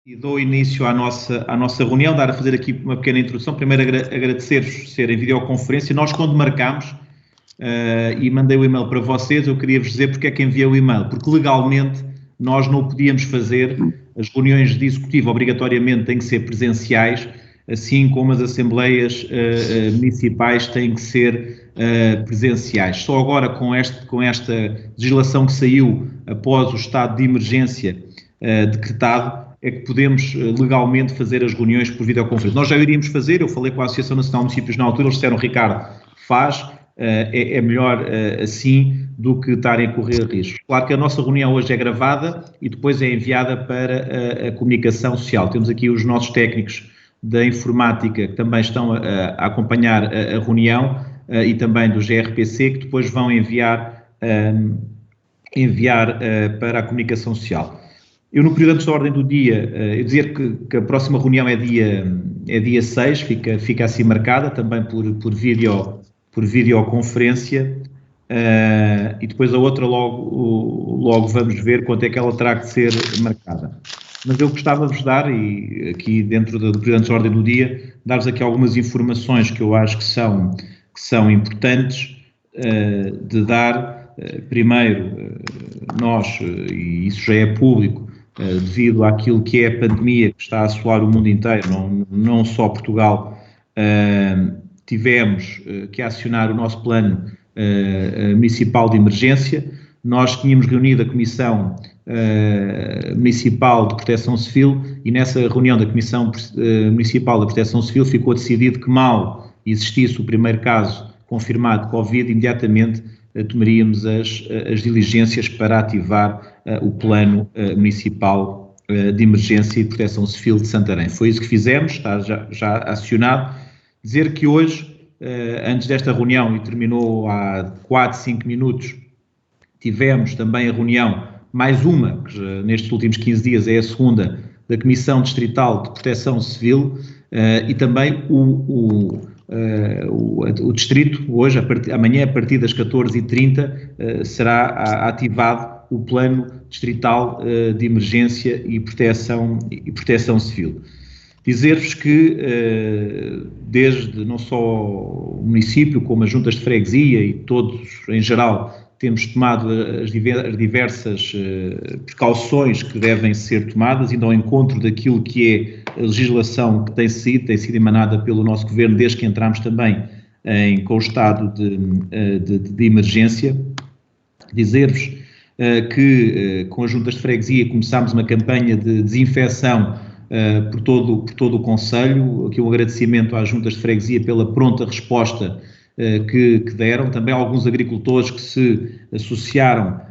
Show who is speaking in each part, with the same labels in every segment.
Speaker 1: E dou início à nossa reunião, dar a fazer aqui uma pequena introdução. Primeiro agradecer-vos ser em videoconferência. Nós, quando marcámos, e mandei o e-mail para vocês, eu queria vos dizer porque é que enviei o e-mail, porque legalmente nós não podíamos fazer, as reuniões de executivo obrigatoriamente têm que ser presenciais, assim como as assembleias municipais têm que ser presenciais. Só agora com esta legislação que saiu após o estado de emergência decretado, é que podemos legalmente fazer as reuniões por videoconferência. Nós já iríamos fazer, eu falei com a Associação Nacional de Municípios na altura, eles disseram, Ricardo, faz, é melhor assim do que estarem a correr riscos. Claro que a nossa reunião hoje é gravada e depois é enviada para a comunicação social. Temos aqui os nossos técnicos da informática que também estão a acompanhar a reunião e também do GRPC, que depois vão enviar para a comunicação social. Eu, no período antes da ordem do dia, eu dizer que a próxima reunião é dia 6, fica assim marcada, também por videoconferência, e depois a outra logo vamos ver quanto é que ela terá que ser marcada. Mas eu gostava de vos dar, e aqui dentro do período antes da ordem do dia, dar-vos aqui algumas informações que eu acho que são importantes de dar. Primeiro, nós, e isso já é público, devido àquilo que é a pandemia que está a assolar o mundo inteiro, não só Portugal, tivemos que acionar o nosso plano municipal de emergência. Nós tínhamos reunido a Comissão Municipal de Proteção Civil e nessa reunião da Comissão Municipal da Proteção Civil ficou decidido que mal existisse o primeiro caso confirmado de Covid, imediatamente tomaríamos as diligências para ativar o Plano Municipal de Emergência e Proteção Civil de Santarém. Foi isso que fizemos, está já acionado. Dizer que hoje, antes desta reunião, e terminou há 4, 5 minutos, tivemos também a reunião, mais uma, que nestes últimos 15 dias é a segunda, da Comissão Distrital de Proteção Civil, e também o Distrito, hoje, amanhã, a partir das 14h30, será ativado o Plano Distrital de Emergência e Proteção Civil. Dizer-vos que, desde não só o município, como as juntas de freguesia e todos em geral, temos tomado as diversas precauções que devem ser tomadas, indo ao encontro daquilo que é a legislação que tem sido emanada pelo nosso Governo desde que entramos também com o estado de emergência. Dizer-vos que com as juntas de freguesia começámos uma campanha de desinfecção por todo o concelho. Aqui um agradecimento às juntas de freguesia pela pronta resposta que deram, também alguns agricultores que se associaram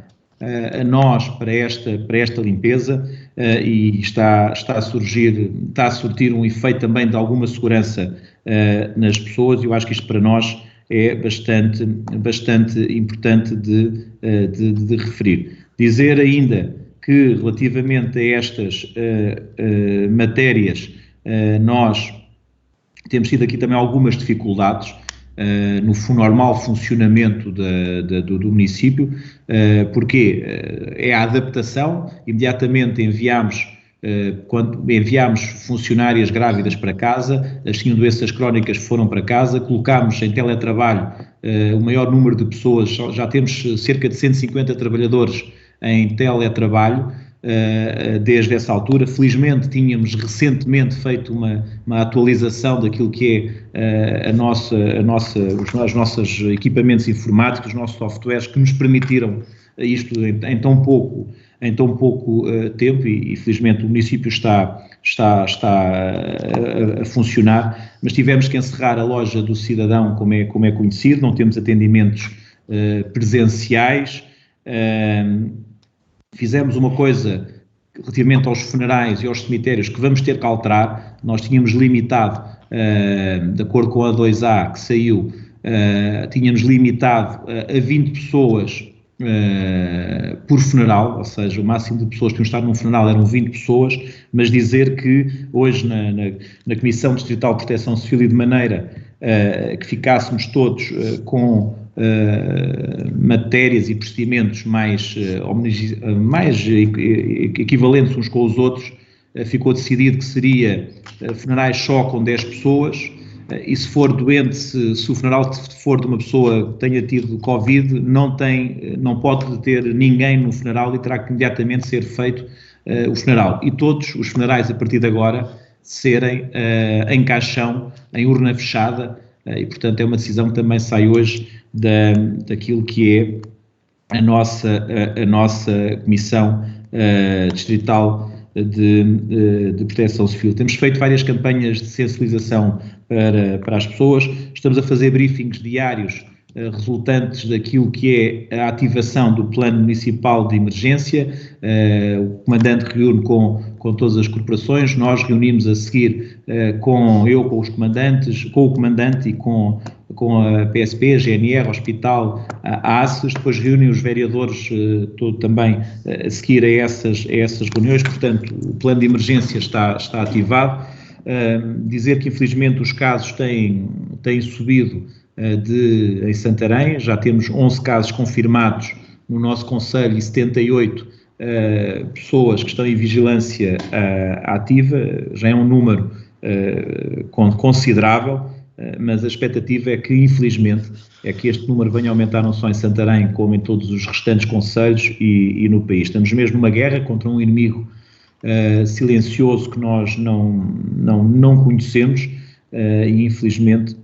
Speaker 1: a nós para esta limpeza e está a surtir um efeito também de alguma segurança nas pessoas. Eu acho que isto para nós é bastante importante de referir. Dizer ainda que relativamente a estas matérias nós temos tido aqui também algumas dificuldades no normal funcionamento do município. Porquê? É a adaptação. Imediatamente quando enviámos funcionárias grávidas para casa, as que tinham doenças crónicas foram para casa, colocámos em teletrabalho o maior número de pessoas, já temos cerca de 150 trabalhadores em teletrabalho desde essa altura. Felizmente tínhamos recentemente feito uma atualização daquilo que é os nossos equipamentos informáticos, os nossos softwares, que nos permitiram isto em tão pouco tempo e felizmente o município está a funcionar, mas tivemos que encerrar a loja do cidadão, como é conhecido, não temos atendimentos presenciais. Fizemos uma coisa relativamente aos funerais e aos cemitérios que vamos ter que alterar. Nós tínhamos limitado, de acordo com a 2A que saiu, tínhamos limitado a 20 pessoas por funeral, ou seja, o máximo de pessoas que iam estar num funeral eram 20 pessoas, mas dizer que hoje na Comissão Distrital de Proteção Civil, e de maneira que ficássemos todos com matérias e procedimentos mais equivalentes uns com os outros, ficou decidido que seria funerais só com 10 pessoas, e se for doente, se o funeral for de uma pessoa que tenha tido Covid, não pode ter ninguém no funeral e terá que imediatamente ser feito o funeral. E todos os funerais, a partir de agora, serem em caixão, em urna fechada, e portanto é uma decisão que também sai hoje daquilo que é a nossa Comissão Distrital de Proteção Civil. Temos feito várias campanhas de sensibilização para as pessoas, estamos a fazer briefings diários resultantes daquilo que é a ativação do Plano Municipal de Emergência. O comandante reúne com todas as corporações, nós reunimos a seguir com os comandantes, com o comandante e com a PSP, a GNR, Hospital, a ACES, depois reúnem os vereadores também a seguir a essas reuniões. Portanto, o plano de emergência está ativado. Dizer que infelizmente os casos têm subido em Santarém, já temos 11 casos confirmados no nosso concelho e 78 pessoas que estão em vigilância ativa, já é um número considerável, mas a expectativa é que, infelizmente, este número venha a aumentar não só em Santarém, como em todos os restantes concelhos e no país. Estamos mesmo numa guerra contra um inimigo silencioso que nós não conhecemos e, infelizmente,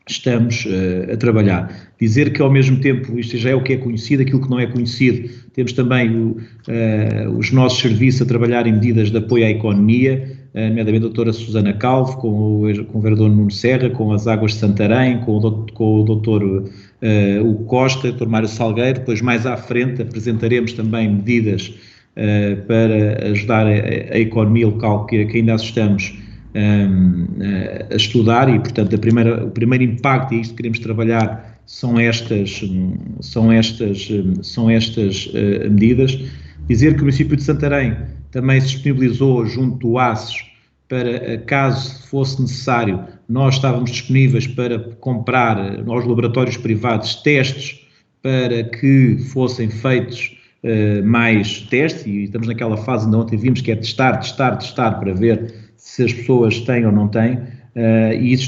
Speaker 1: estamos a trabalhar. Dizer que, ao mesmo tempo, isto já é o que é conhecido, aquilo que não é conhecido, temos também os nossos serviços a trabalhar em medidas de apoio à economia, nomeadamente a doutora Susana Calvo, com o vereador Nuno Serra, com as Águas de Santarém, com o doutor Hugo Costa, doutor Mário Salgueiro. Depois, mais à frente, apresentaremos também medidas para ajudar a economia local, que ainda estamos a estudar, e portanto o primeiro impacto, e isto que queremos trabalhar, são estas medidas. Dizer que o município de Santarém também se disponibilizou junto do ACES para, caso fosse necessário, nós estávamos disponíveis para comprar aos laboratórios privados testes para que fossem feitos mais testes, e estamos naquela fase onde ontem vimos que é testar para ver se as pessoas têm ou não têm, e isso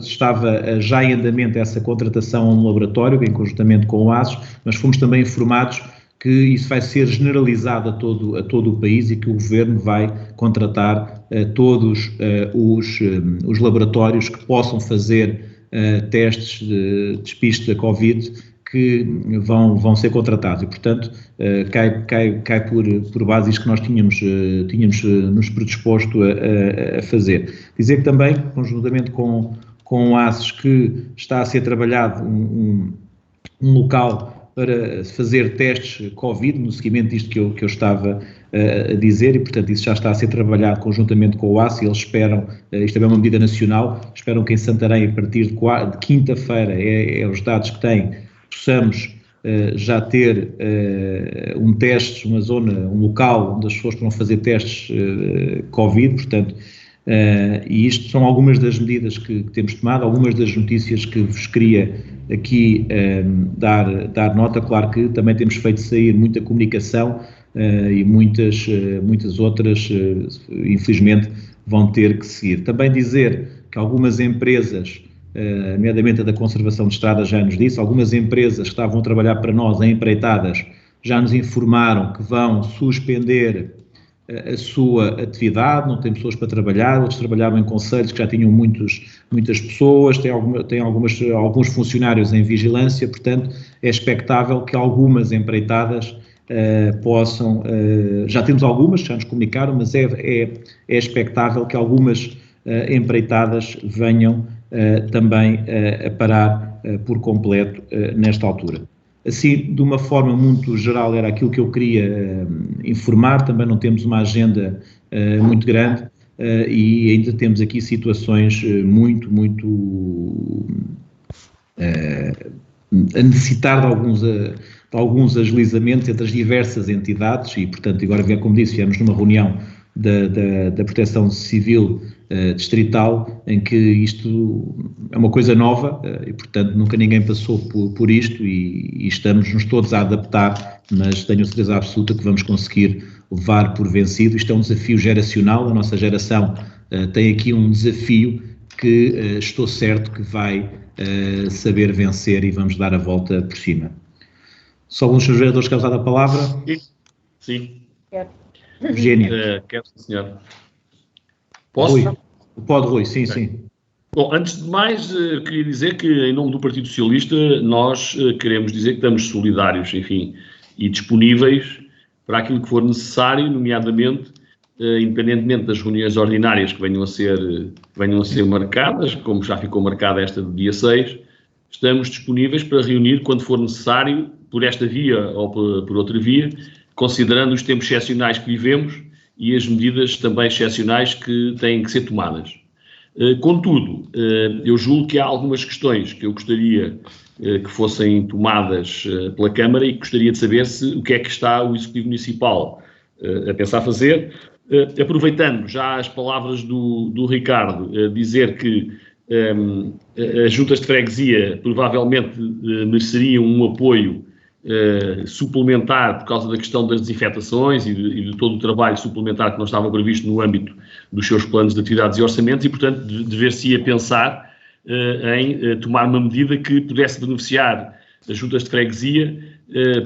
Speaker 1: estava já em andamento, essa contratação a um laboratório, em conjuntamente com o ASUS, mas fomos também informados que isso vai ser generalizado a todo o país e que o Governo vai contratar todos os laboratórios que possam fazer testes de despiste da Covid, que vão ser contratados, e portanto cai por base isto que nós tínhamos nos predisposto a fazer. Dizer que também, conjuntamente com o ACES, que está a ser trabalhado um local para fazer testes Covid, no seguimento disto que eu estava a dizer, e portanto isso já está a ser trabalhado conjuntamente com o ACES, e eles esperam, isto também é uma medida nacional, esperam que em Santarém, a partir de quinta-feira, os dados que têm, possamos já ter um teste, uma zona, um local onde as pessoas possam fazer testes Covid, portanto, e isto são algumas das medidas que temos tomado, algumas das notícias que vos queria aqui dar nota. Claro que também temos feito sair muita comunicação e muitas outras, infelizmente, vão ter que seguir. Também dizer que algumas empresas, nomeadamente a da Conservação de Estradas, já nos disse, algumas empresas que estavam a trabalhar para nós em empreitadas já nos informaram que vão suspender a sua atividade, não tem pessoas para trabalhar, outros trabalhavam em concelhos que já tinham muitas pessoas, tem alguns funcionários em vigilância, portanto é expectável que algumas empreitadas possam, já temos algumas, já nos comunicaram, mas é expectável que algumas empreitadas venham também a parar por completo nesta altura. Assim, de uma forma muito geral, era aquilo que eu queria informar. Também não temos uma agenda muito grande e ainda temos aqui situações muito a necessitar de alguns agilizamentos entre as diversas entidades, e portanto agora, como disse, viemos numa reunião da Proteção Civil distrital, em que isto é uma coisa nova e, portanto, nunca ninguém passou por isto e estamos-nos todos a adaptar, mas tenho certeza absoluta que vamos conseguir levar por vencido. Isto é um desafio geracional, a nossa geração tem aqui um desafio que estou certo que vai saber vencer e vamos dar a volta por cima. Só alguns dos vereadores que usado a palavra?
Speaker 2: Sim.
Speaker 1: Eugénia.
Speaker 2: Quero, senhor. Posso?
Speaker 1: Rui. Pode, Rui, sim.
Speaker 2: Bom, antes de mais, queria dizer que, em nome do Partido Socialista, nós queremos dizer que estamos solidários, enfim, e disponíveis para aquilo que for necessário, nomeadamente, independentemente das reuniões ordinárias que venham a ser marcadas, como já ficou marcada esta de dia 6, estamos disponíveis para reunir quando for necessário, por esta via ou por outra via, considerando os tempos excepcionais que vivemos e as medidas também excepcionais que têm que ser tomadas. Contudo, eu julgo que há algumas questões que eu gostaria que fossem tomadas pela Câmara e gostaria de saber o que é que está o Executivo Municipal a pensar fazer. Aproveitando já as palavras do Ricardo, dizer que as juntas de freguesia provavelmente mereceriam um apoio suplementar por causa da questão das desinfetações e de todo o trabalho suplementar que não estava previsto no âmbito dos seus planos de atividades e orçamentos e, portanto, dever-se-ia pensar em tomar uma medida que pudesse beneficiar as juntas de freguesia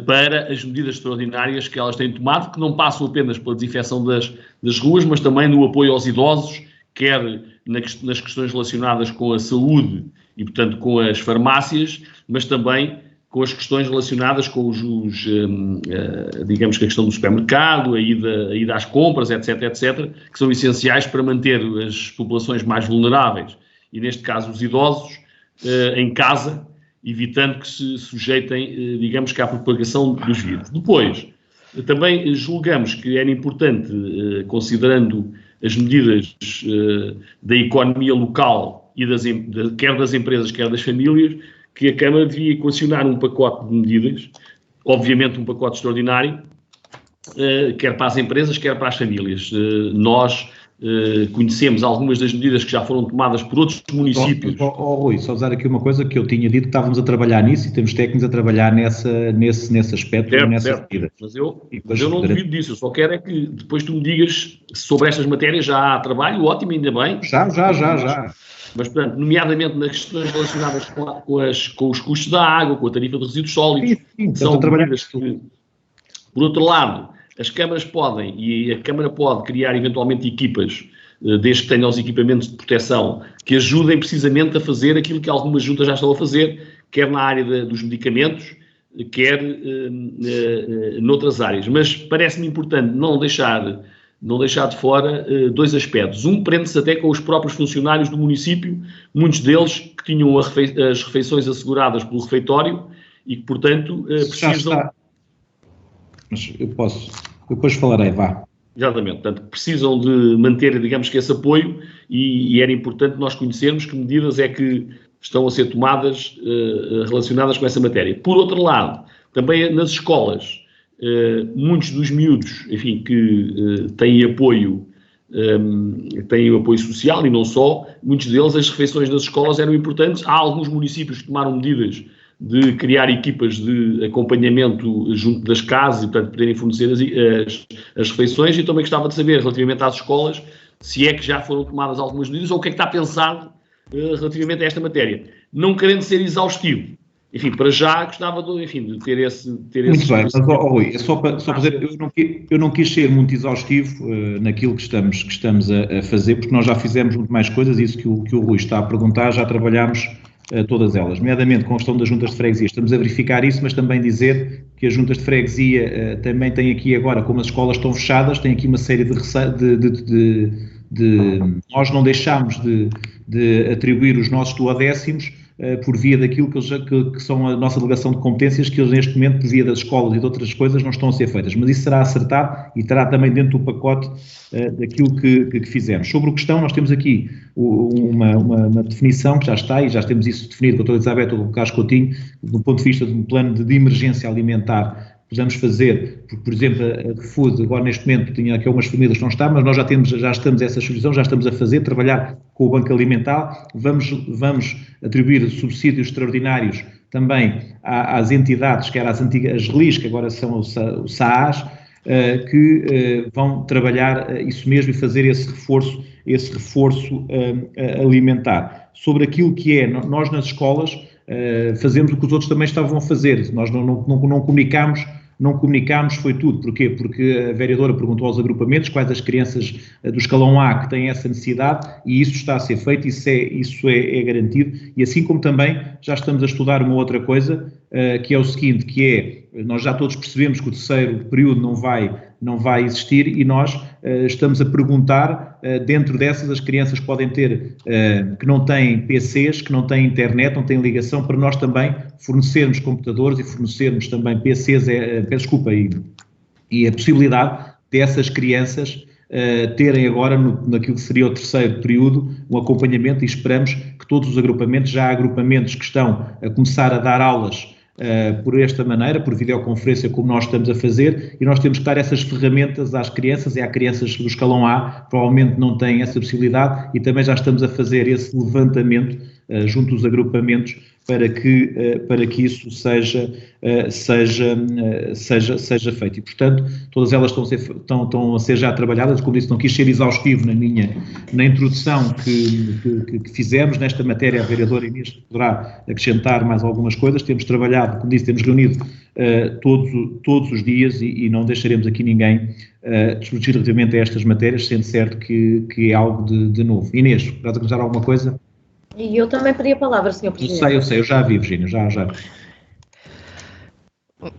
Speaker 2: para as medidas extraordinárias que elas têm tomado, que não passam apenas pela desinfecção das ruas, mas também no apoio aos idosos, quer nas questões relacionadas com a saúde e, portanto, com as farmácias, mas também com as questões relacionadas com digamos que a questão do supermercado, a ida às compras, etc., que são essenciais para manter as populações mais vulneráveis, e neste caso os idosos, em casa, evitando que se sujeitem, digamos que à propagação dos vírus. Depois, também julgamos que era importante, considerando as medidas da economia local, e quer das empresas, quer das famílias, que a Câmara devia equacionar um pacote de medidas, obviamente um pacote extraordinário, quer para as empresas, quer para as famílias. Nós conhecemos algumas das medidas que já foram tomadas por outros municípios.
Speaker 1: Rui, só usar aqui uma coisa que eu tinha dito, que estávamos a trabalhar nisso e temos técnicos a trabalhar nesse aspecto, nessas medidas.
Speaker 2: Mas eu não duvido disso, eu só quero é que depois tu me digas sobre estas matérias já há trabalho, ótimo, ainda bem.
Speaker 1: Já.
Speaker 2: Mas, portanto, nomeadamente nas questões relacionadas com os custos da água, com a tarifa de resíduos sólidos, são medidas que, por outro lado, as câmaras podem, e a Câmara pode criar eventualmente equipas, desde que tenham os equipamentos de proteção, que ajudem precisamente a fazer aquilo que algumas juntas já estão a fazer, quer na área dos medicamentos, quer noutras áreas. Mas parece-me importante não deixar de fora dois aspectos. Um prende-se até com os próprios funcionários do município, muitos deles que tinham as refeições asseguradas pelo refeitório e que, portanto, precisam...
Speaker 1: Mas eu depois falarei, vá.
Speaker 2: Exatamente, portanto, precisam de manter, digamos que, esse apoio e era importante nós conhecermos que medidas é que estão a ser tomadas relacionadas com essa matéria. Por outro lado, também nas escolas, muitos dos miúdos, enfim, que têm apoio social e não só, muitos deles, as refeições nas escolas eram importantes. Há alguns municípios que tomaram medidas de criar equipas de acompanhamento junto das casas e, portanto, poderem fornecer as refeições. E também gostava de saber, relativamente às escolas, se é que já foram tomadas algumas medidas ou o que é que está pensado relativamente a esta matéria. Não querendo ser exaustivo. Enfim, para já gostava de ter esse...
Speaker 1: Muito bem, mas, Rui, é só para dizer, eu não quis ser muito exaustivo naquilo que estamos a fazer, porque nós já fizemos muito mais coisas, isso que o Rui está a perguntar, já trabalhámos todas elas, nomeadamente com a questão das juntas de freguesia. Estamos a verificar isso, mas também dizer que as juntas de freguesia também têm aqui agora, como as escolas estão fechadas, têm aqui uma série nós não deixamos de atribuir os nossos duodécimos por via daquilo que são a nossa delegação de competências, que eles neste momento, por via das escolas e de outras coisas, não estão a ser feitas. Mas isso será acertado e estará também dentro do pacote daquilo que fizemos. Sobre o questão, nós temos aqui uma definição que já está, e já temos isso definido com a doutora Elizabeth ou com o Carlos Coutinho, do ponto de vista de um plano de emergência alimentar podemos fazer, porque, por exemplo, a ReFood agora neste momento tinha aqui algumas famílias que não estão, mas nós já estamos essa solução, já estamos a fazer, trabalhar com o Banco Alimentar, vamos atribuir subsídios extraordinários também às entidades, quer às antigas RLIs, que agora são o SAAS, que vão trabalhar isso mesmo e fazer esse reforço alimentar. Sobre aquilo que é, nós nas escolas fazemos o que os outros também estavam a fazer, nós não comunicámos, foi tudo. Porquê? Porque a vereadora perguntou aos agrupamentos quais as crianças do escalão A que têm essa necessidade e isso está a ser feito, isso é garantido, e assim como também já estamos a estudar uma outra coisa, que é o seguinte, que é, nós já todos percebemos que o terceiro período não vai existir e nós estamos a perguntar, dentro dessas, as crianças podem ter, que não têm PCs, que não têm internet, não têm ligação, para nós também fornecermos computadores e fornecermos também PCs, e a possibilidade dessas crianças terem agora, naquilo que seria o terceiro período, um acompanhamento, e esperamos que todos os agrupamentos, já há agrupamentos que estão a começar a dar aulas por esta maneira, por videoconferência, como nós estamos a fazer, e nós temos que dar essas ferramentas às crianças, e há crianças do escalão A provavelmente não têm essa possibilidade, e também já estamos a fazer esse levantamento junto dos agrupamentos para que isso seja feito. E, portanto, todas elas estão a ser já trabalhadas. Como disse, não quis ser exaustivo na introdução que fizemos nesta matéria. A vereadora Inês poderá acrescentar mais algumas coisas. Temos trabalhado, como disse, temos reunido todos os dias e não deixaremos aqui ninguém discutir relativamente a estas matérias, sendo certo que é algo de novo. Inês, vais acrescentar alguma coisa?
Speaker 3: E eu também pedi a palavra, Sr. Presidente.
Speaker 1: Eu sei, eu já a vi, Virgínia, já.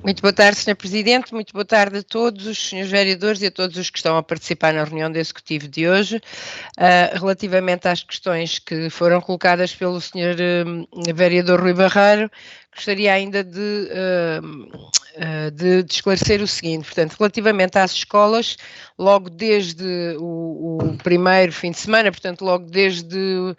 Speaker 4: Muito boa tarde, Sr. Presidente, muito boa tarde a todos os senhores vereadores e a todos os que estão a participar na reunião do Executivo de hoje. Relativamente às questões que foram colocadas pelo Sr. Vereador Rui Barreiro, gostaria ainda de esclarecer o seguinte. Portanto, relativamente às escolas, logo desde o primeiro fim de semana, portanto, logo desde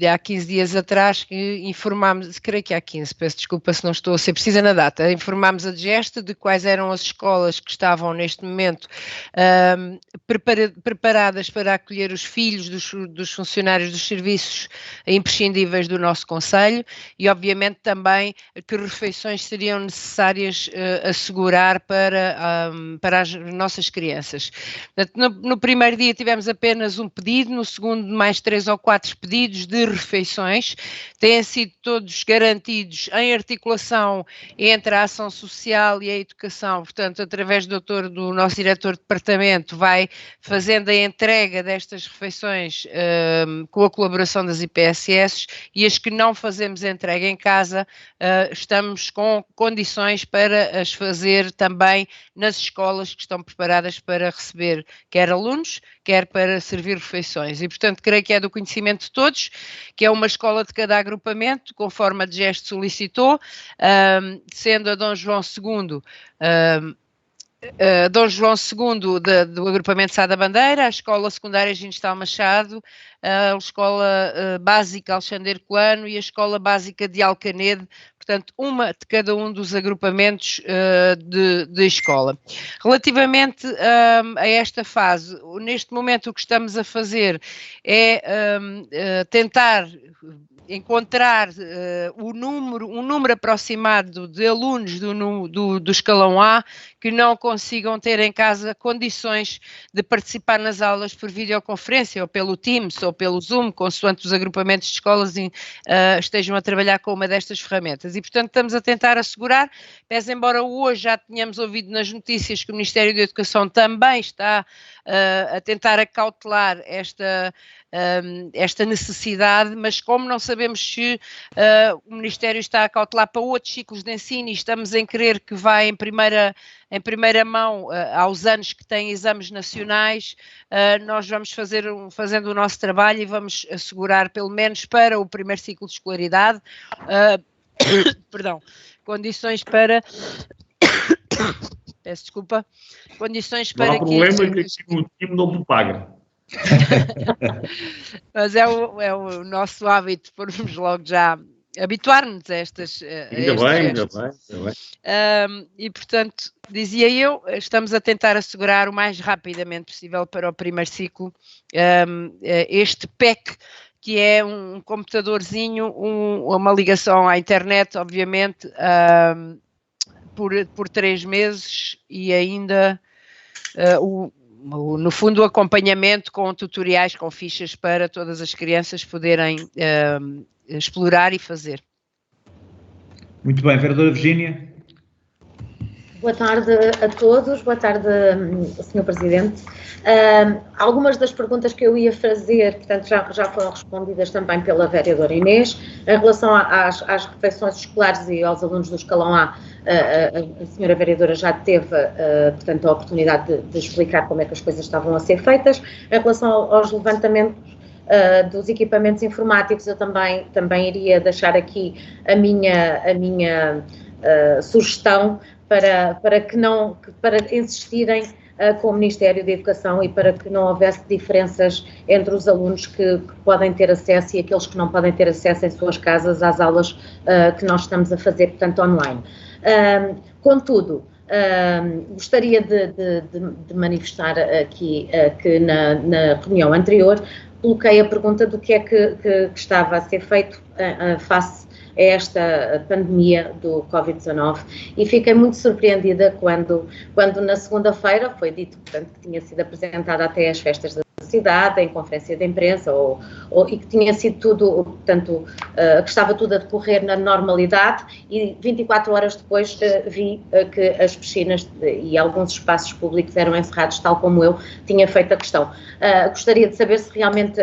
Speaker 4: há 15 dias atrás, que informámos, creio que há 15, peço desculpa se não estou a ser precisa na data, informámos a DGEST de quais eram as escolas que estavam neste momento preparadas para acolher os filhos dos funcionários dos serviços imprescindíveis do nosso concelho, e obviamente também que refeições seriam necessárias assegurar para as nossas crianças. Portanto, no primeiro dia tivemos apenas um pedido, no segundo mais 3 ou 4 pedidos de refeições, têm sido todos garantidos em articulação entre a ação social e a educação, portanto, através do nosso diretor de departamento, vai fazendo a entrega destas refeições com a colaboração das IPSS, e as que não fazemos entrega em casa, estamos com condições para as fazer também nas escolas que estão preparadas para receber quer alunos, quer para servir refeições. E, portanto, creio que é do conhecimento de todos, que é uma escola de cada agrupamento, conforme a DGEST solicitou, sendo a Dom João II, do agrupamento Sá da Bandeira, a Escola Secundária Ginestal Machado, a Escola Básica Alexandre Coano e a Escola Básica de Alcanede, portanto, uma de cada um dos agrupamentos de escola. Relativamente a esta fase, neste momento o que estamos a fazer é tentar encontrar um número aproximado de alunos do escalão A que não consigam ter em casa condições de participar nas aulas por videoconferência ou pelo Teams ou pelo Zoom, consoante os agrupamentos de escolas estejam a trabalhar com uma destas ferramentas. E, portanto, estamos a tentar assegurar, pese embora hoje já tenhamos ouvido nas notícias que o Ministério da Educação também está a tentar acautelar esta necessidade, mas como não sabemos se o Ministério está a cautelar para outros ciclos de ensino e estamos em crer que vai em primeira mão aos anos que têm exames nacionais, nós vamos fazendo o nosso trabalho e vamos assegurar, pelo menos para o primeiro ciclo de escolaridade, condições para... Peço desculpa. Condições para que...
Speaker 2: Não há problema, que o time não te paga.
Speaker 4: Mas é o nosso hábito, pormos logo já habituar-nos a estes
Speaker 2: Ainda bem.
Speaker 4: E, portanto, dizia eu, estamos a tentar assegurar o mais rapidamente possível para o primeiro ciclo este PEC, que é um computadorzinho, uma ligação à internet, obviamente, por 3 meses e ainda no fundo o acompanhamento com tutoriais, com fichas para todas as crianças poderem explorar e fazer.
Speaker 1: Muito bem, vereadora Virgínia.
Speaker 3: Boa tarde a todos, boa tarde, Sr. Presidente. Algumas das perguntas que eu ia fazer, portanto, já foram respondidas também pela vereadora Inês. Em relação às refeições escolares e aos alunos do escalão A, a senhora vereadora já teve, portanto, a oportunidade de explicar como é que as coisas estavam a ser feitas. Em relação aos levantamentos dos equipamentos informáticos, eu também iria deixar aqui a minha sugestão para insistirem com o Ministério da Educação e para que não houvesse diferenças entre os alunos que podem ter acesso e aqueles que não podem ter acesso em suas casas às aulas que nós estamos a fazer, portanto, online. Contudo, gostaria de manifestar aqui que na reunião anterior coloquei a pergunta do que é que estava a ser feito face a esta pandemia do Covid-19 e fiquei muito surpreendida quando na segunda-feira foi dito, portanto, que tinha sido apresentada até as festas da cidade, em conferência de imprensa, e que tinha sido tudo, portanto, que estava tudo a decorrer na normalidade e 24 horas depois vi que as piscinas e alguns espaços públicos eram encerrados, tal como eu tinha feito a questão. Gostaria de saber se realmente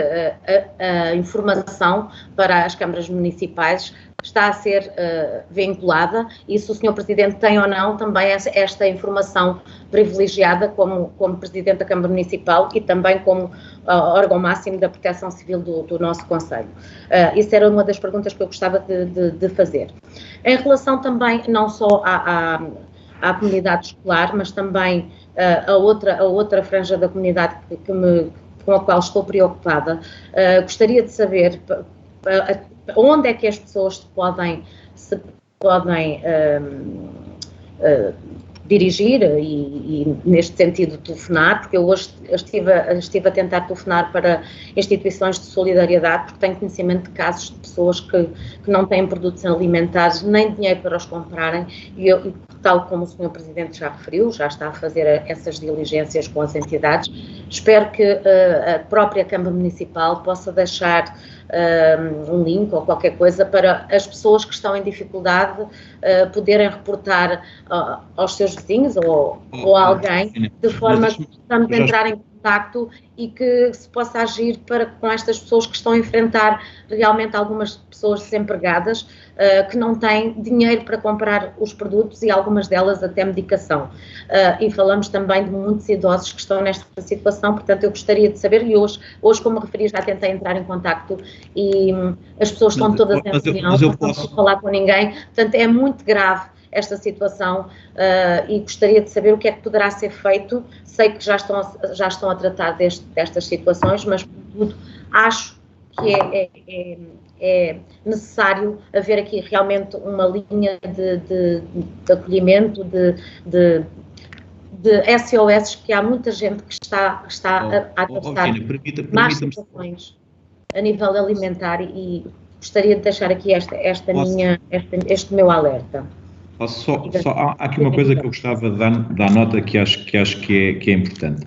Speaker 3: a informação para as câmaras municipais está a ser vinculada e se o Sr. Presidente tem ou não também esta informação privilegiada como Presidente da Câmara Municipal e também como órgão máximo da Proteção Civil do nosso Conselho. Isso era uma das perguntas que eu gostava de fazer. Em relação também não só à comunidade escolar, mas também a outra franja da comunidade com a qual estou preocupada, gostaria de saber onde é que as pessoas se podem dirigir e neste sentido telefonar, porque eu hoje estive a tentar telefonar para instituições de solidariedade, porque tenho conhecimento de casos de pessoas que não têm produtos alimentares nem dinheiro para os comprarem e tal como o Sr. Presidente já referiu, já está a fazer essas diligências com as entidades. Espero que a própria Câmara Municipal possa deixar um link ou qualquer coisa para as pessoas que estão em dificuldade poderem reportar aos seus vizinhos ou a alguém, de forma que possamos entrar em contacto e que se possa agir com estas pessoas que estão a enfrentar realmente algumas pessoas desempregadas que não têm dinheiro para comprar os produtos e algumas delas até medicação. E falamos também de muitos idosos que estão nesta situação, portanto eu gostaria de saber, e hoje como referi, já tentei entrar em contacto e as pessoas estão todas em reunião, não posso falar com ninguém, portanto é muito grave esta situação e gostaria de saber o que é que poderá ser feito. Sei que já estão a tratar destas situações, mas, sobretudo, acho que é necessário haver aqui realmente uma linha de acolhimento, de SOS, que há muita gente que está a atravessar más situações a nível alimentar e gostaria de deixar aqui este meu alerta.
Speaker 1: Há aqui uma coisa que eu gostava de dar nota que acho que é importante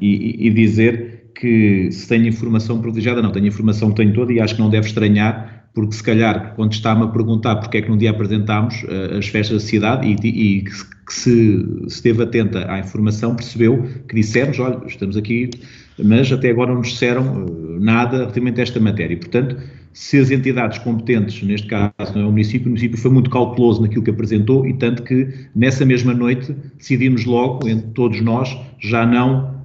Speaker 1: e dizer que se tenho informação privilegiada, não tenho informação que tenho toda e acho que não deve estranhar, porque se calhar quando está-me a perguntar porque é que num dia apresentámos as festas da cidade e que se esteve atenta à informação, percebeu que dissemos, olha, estamos aqui, mas até agora não nos disseram nada relativamente a esta matéria e, portanto, se as entidades competentes, neste caso não é o município foi muito cauteloso naquilo que apresentou e tanto que nessa mesma noite decidimos logo, entre todos nós, já não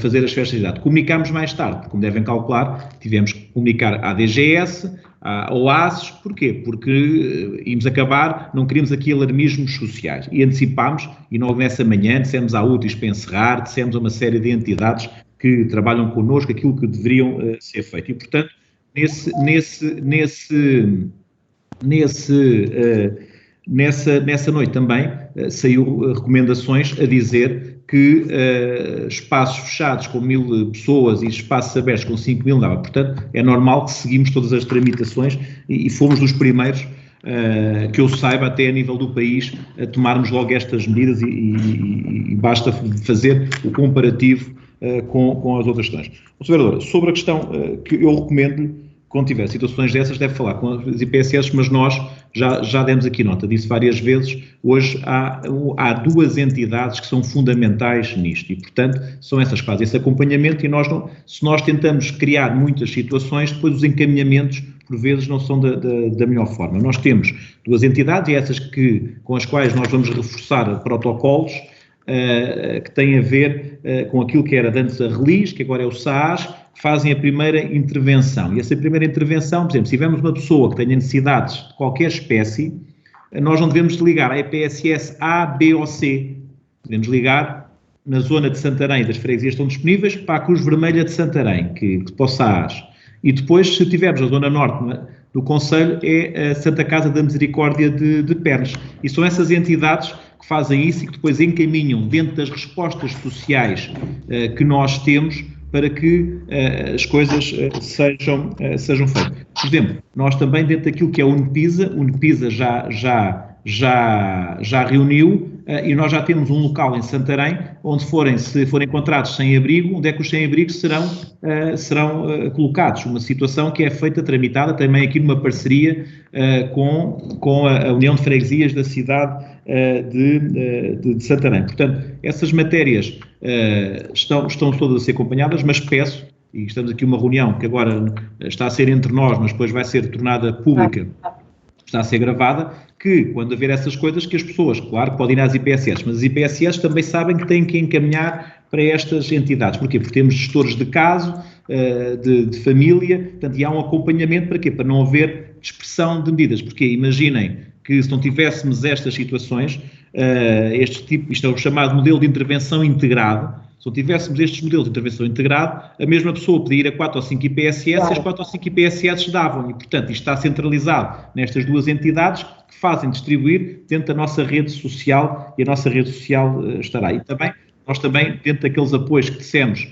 Speaker 1: fazer as festas de idade. Comunicámos mais tarde, como devem calcular, tivemos que comunicar à DGS, ao ASES, porquê? Porque íamos acabar, não queríamos aqui alarmismos sociais e antecipámos e logo nessa manhã dissemos à UTIS para encerrar, dissemos a uma série de entidades que trabalham connosco aquilo que deveriam ser feito e, portanto, Nessa noite também saiu recomendações a dizer que espaços fechados com 1000 pessoas e espaços abertos com 5.000 dava. Portanto, é normal que seguimos todas as tramitações e fomos dos primeiros, que eu saiba, até a nível do país, a tomarmos logo estas medidas e basta fazer o comparativo com as outras questões. Sr. Vereador, sobre a questão que eu recomendo, quando tiver situações dessas, deve falar com as IPSS, mas nós já demos aqui nota disso várias vezes. Hoje há duas entidades que são fundamentais nisto e, portanto, são essas que fazem esse acompanhamento e se nós tentamos criar muitas situações, depois os encaminhamentos, por vezes, não são da melhor forma. Nós temos duas entidades, e essas com as quais nós vamos reforçar protocolos, que têm a ver com aquilo que era antes a RELIS, que agora é o SAAS, que fazem a primeira intervenção. E essa primeira intervenção, por exemplo, se tivermos uma pessoa que tenha necessidades de qualquer espécie, nós não devemos ligar à IPSS A, B ou C. Devemos ligar na zona de Santarém, das freguesias estão disponíveis, para a Cruz Vermelha de Santarém, que para o SAAS. E depois, se tivermos a zona norte do concelho, é a Santa Casa da Misericórdia de Pernes. E são essas entidades que fazem isso e que depois encaminham dentro das respostas sociais que nós temos para que as coisas sejam feitas. Por exemplo, nós também dentro daquilo que é o UNPISA já reuniu e nós já temos um local em Santarém onde se forem encontrados sem abrigo, onde é que os sem-abrigos serão colocados. Uma situação que é feita, tramitada também aqui numa parceria com a União de Freguesias da cidade de Santarém. Portanto, essas matérias estão todas a ser acompanhadas, mas peço, e estamos aqui uma reunião que agora está a ser entre nós, mas depois vai ser tornada pública, está a ser gravada, que quando haver essas coisas, que as pessoas, claro, podem ir às IPSS, mas as IPSS também sabem que têm que encaminhar para estas entidades. Porquê? Porque temos gestores de caso, de família, portanto, e há um acompanhamento para quê? Para não haver dispersão de medidas, porque imaginem que se não tivéssemos estas situações, isto é o chamado modelo de intervenção integrado, se não tivéssemos estes modelos de intervenção integrado, a mesma pessoa podia ir a 4 ou 5 IPSS e as 4 ou 5 IPSS davam, e portanto isto está centralizado nestas duas entidades que fazem distribuir dentro da nossa rede social e a nossa rede social estará. E também, nós também, dentro daqueles apoios que dissemos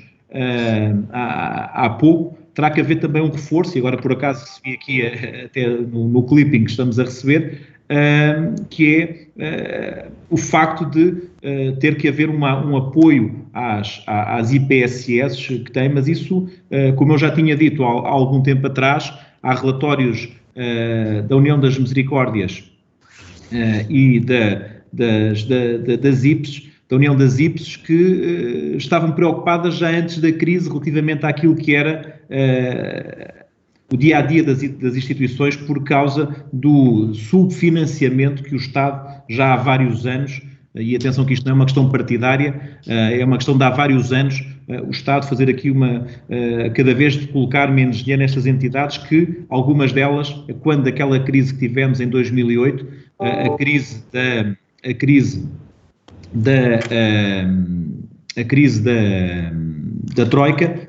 Speaker 1: há pouco, terá que haver também um reforço, e agora por acaso recebi aqui até no clipping que estamos a receber, que é o facto de ter que haver um apoio às IPSS que têm, mas isso, como eu já tinha dito há algum tempo atrás, há relatórios da União das Misericórdias e das IPSS, da União das IPSS, que estavam preocupadas já antes da crise relativamente àquilo que era o dia-a-dia das instituições por causa do subfinanciamento que o Estado já há vários anos, e atenção que isto não é uma questão partidária, é uma questão de há vários anos, o Estado fazer aqui cada vez de colocar menos dinheiro nestas entidades, que algumas delas, quando aquela crise que tivemos em 2008, a crise da Troika,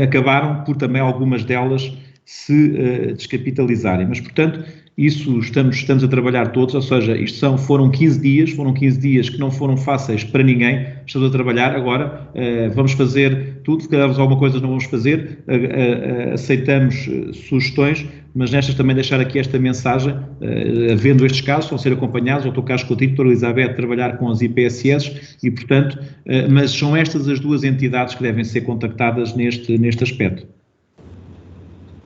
Speaker 1: acabaram por também algumas delas se descapitalizarem. Mas, portanto, isso estamos a trabalhar todos, ou seja, foram 15 dias que não foram fáceis para ninguém, estamos a trabalhar, agora vamos fazer tudo, se calhar alguma coisa não vamos fazer, aceitamos sugestões, mas nestas também deixar aqui esta mensagem, havendo estes casos, vão ser acompanhados, o Dr. Carlos Coutinho, Dr. Elizabeth, trabalhar com as IPSS e, portanto, mas são estas as duas entidades que devem ser contactadas neste aspecto.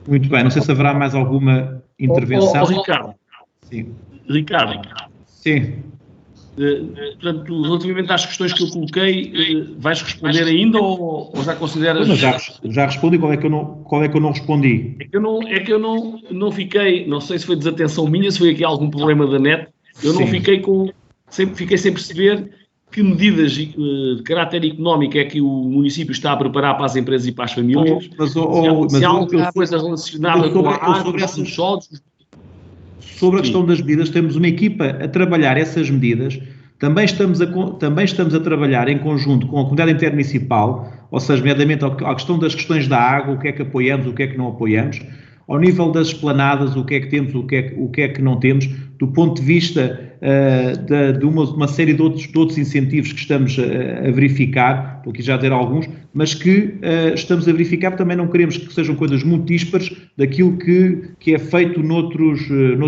Speaker 1: Muito bem, não sei se haverá mais alguma intervenção.
Speaker 2: Ricardo.
Speaker 1: Sim.
Speaker 2: Ricardo.
Speaker 1: Sim.
Speaker 2: Portanto, relativamente às questões que eu coloquei, vais responder ainda ou já consideras...
Speaker 1: Mas já respondi, qual é que eu não respondi?
Speaker 2: É que eu não fiquei, não sei se foi desatenção minha, se foi aqui algum problema da net, eu não fiquei fiquei sem perceber que medidas de caráter económico é que o município está a preparar para as empresas e para as famílias? Se há alguma coisa relacionada com a água, com os solos?
Speaker 1: Sobre a questão das medidas, temos uma equipa a trabalhar essas medidas, também estamos a trabalhar em conjunto com a comunidade intermunicipal, ou seja, nomeadamente à questão das questões da água, o que é que apoiamos, o que é que não apoiamos. ao nível das esplanadas, o que é que temos, o que é que não temos, do ponto de vista de uma série de outros incentivos que estamos a verificar, estou aqui já a dizer alguns, mas que estamos a verificar, também não queremos que sejam coisas muito díspares daquilo que é feito noutros